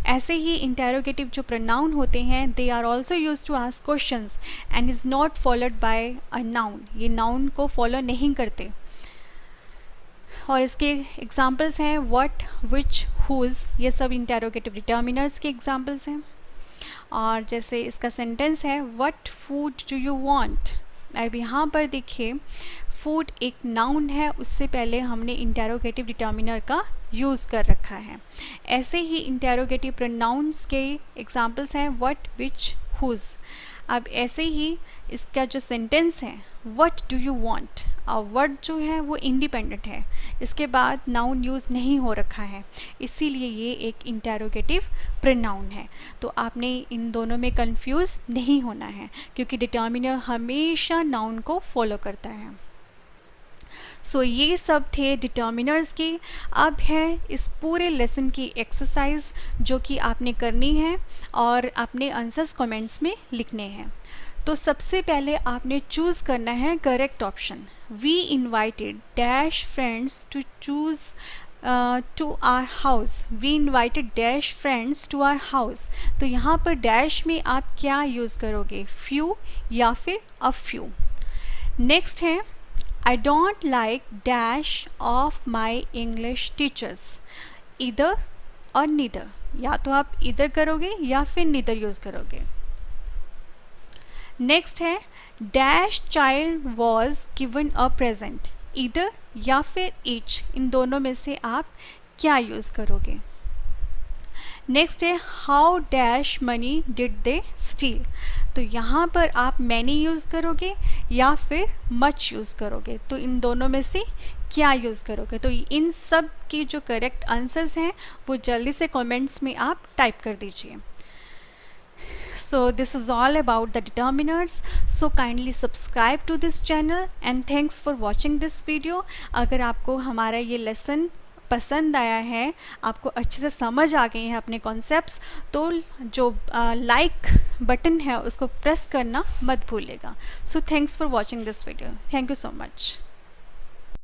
ऐसे ही इंटेरोगेटिव जो प्रोनाउन होते हैं, they are also use to ask questions and is not followed by a noun. ये नाउन को फॉलो नहीं करते। और इसके एग्जाम्पल्स हैं व्हाट, विच, हुज, ये सब इंटेरोगेटिव डिटर्मिनर्स के एग्जाम्पल्स हैं। और जैसे इसका सेंटेंस है what food do you want. अब यहाँ पर देखिए फूड एक नाउन है, उससे पहले हमने इंटेरोगेटिव डिटर्मिनर का यूज़ कर रखा है। ऐसे ही इंटेरोगेटिव प्रोनाउंस के एग्जाम्पल्स हैं व्हाट, विच, हुज। अब ऐसे ही इसका जो सेंटेंस है व्हाट डू यू वांट, और वर्ड जो है वो इंडिपेंडेंट है, इसके बाद नाउन यूज़ नहीं हो रखा है, इसीलिए ये एक इंटेरोगेटिव प्रोनाउन है। तो आपने इन दोनों में कंफ्यूज नहीं होना है, क्योंकि डिटर्मिनर हमेशा नाउन को फॉलो करता है। सो ये सब थे डिटर्मिनर्स के। अब है इस पूरे लेसन की एक्सरसाइज जो कि आपने करनी है और अपने आंसर्स कमेंट्स में लिखने हैं। तो सबसे पहले आपने चूज़ करना है correct option. We invited dash friends to choose to our house. We invited dash friends to our house. तो यहाँ पर डैश में आप क्या यूज़ करोगे, फ्यू या फिर अ फ्यू। नेक्स्ट है I don't like dash of my English teachers. Either or neither, या तो आप इधर करोगे या फिर neither यूज़ करोगे। नेक्स्ट है dash child was given a present. Either या फिर each, इन दोनों में से आप क्या यूज़ करोगे। नेक्स्ट है how dash money did they still. तो यहाँ पर आप मैनी यूज़ करोगे या फिर मच यूज़ करोगे, तो इन दोनों में से क्या यूज़ करोगे। तो इन सब की जो करेक्ट आंसर्स हैं वो जल्दी से कमेंट्स में आप टाइप कर दीजिए। So this is all about the determiners. So kindly subscribe to this channel and thanks for watching this video. अगर आपको हमारा ये लेसन पसंद आया है, आपको अच्छे से समझ आ गए हैं अपने कॉन्सेप्ट्स, तो जो लाइक बटन है उसको प्रेस करना मत भूलिएगा। So thanks for watching this video. Thank you so much.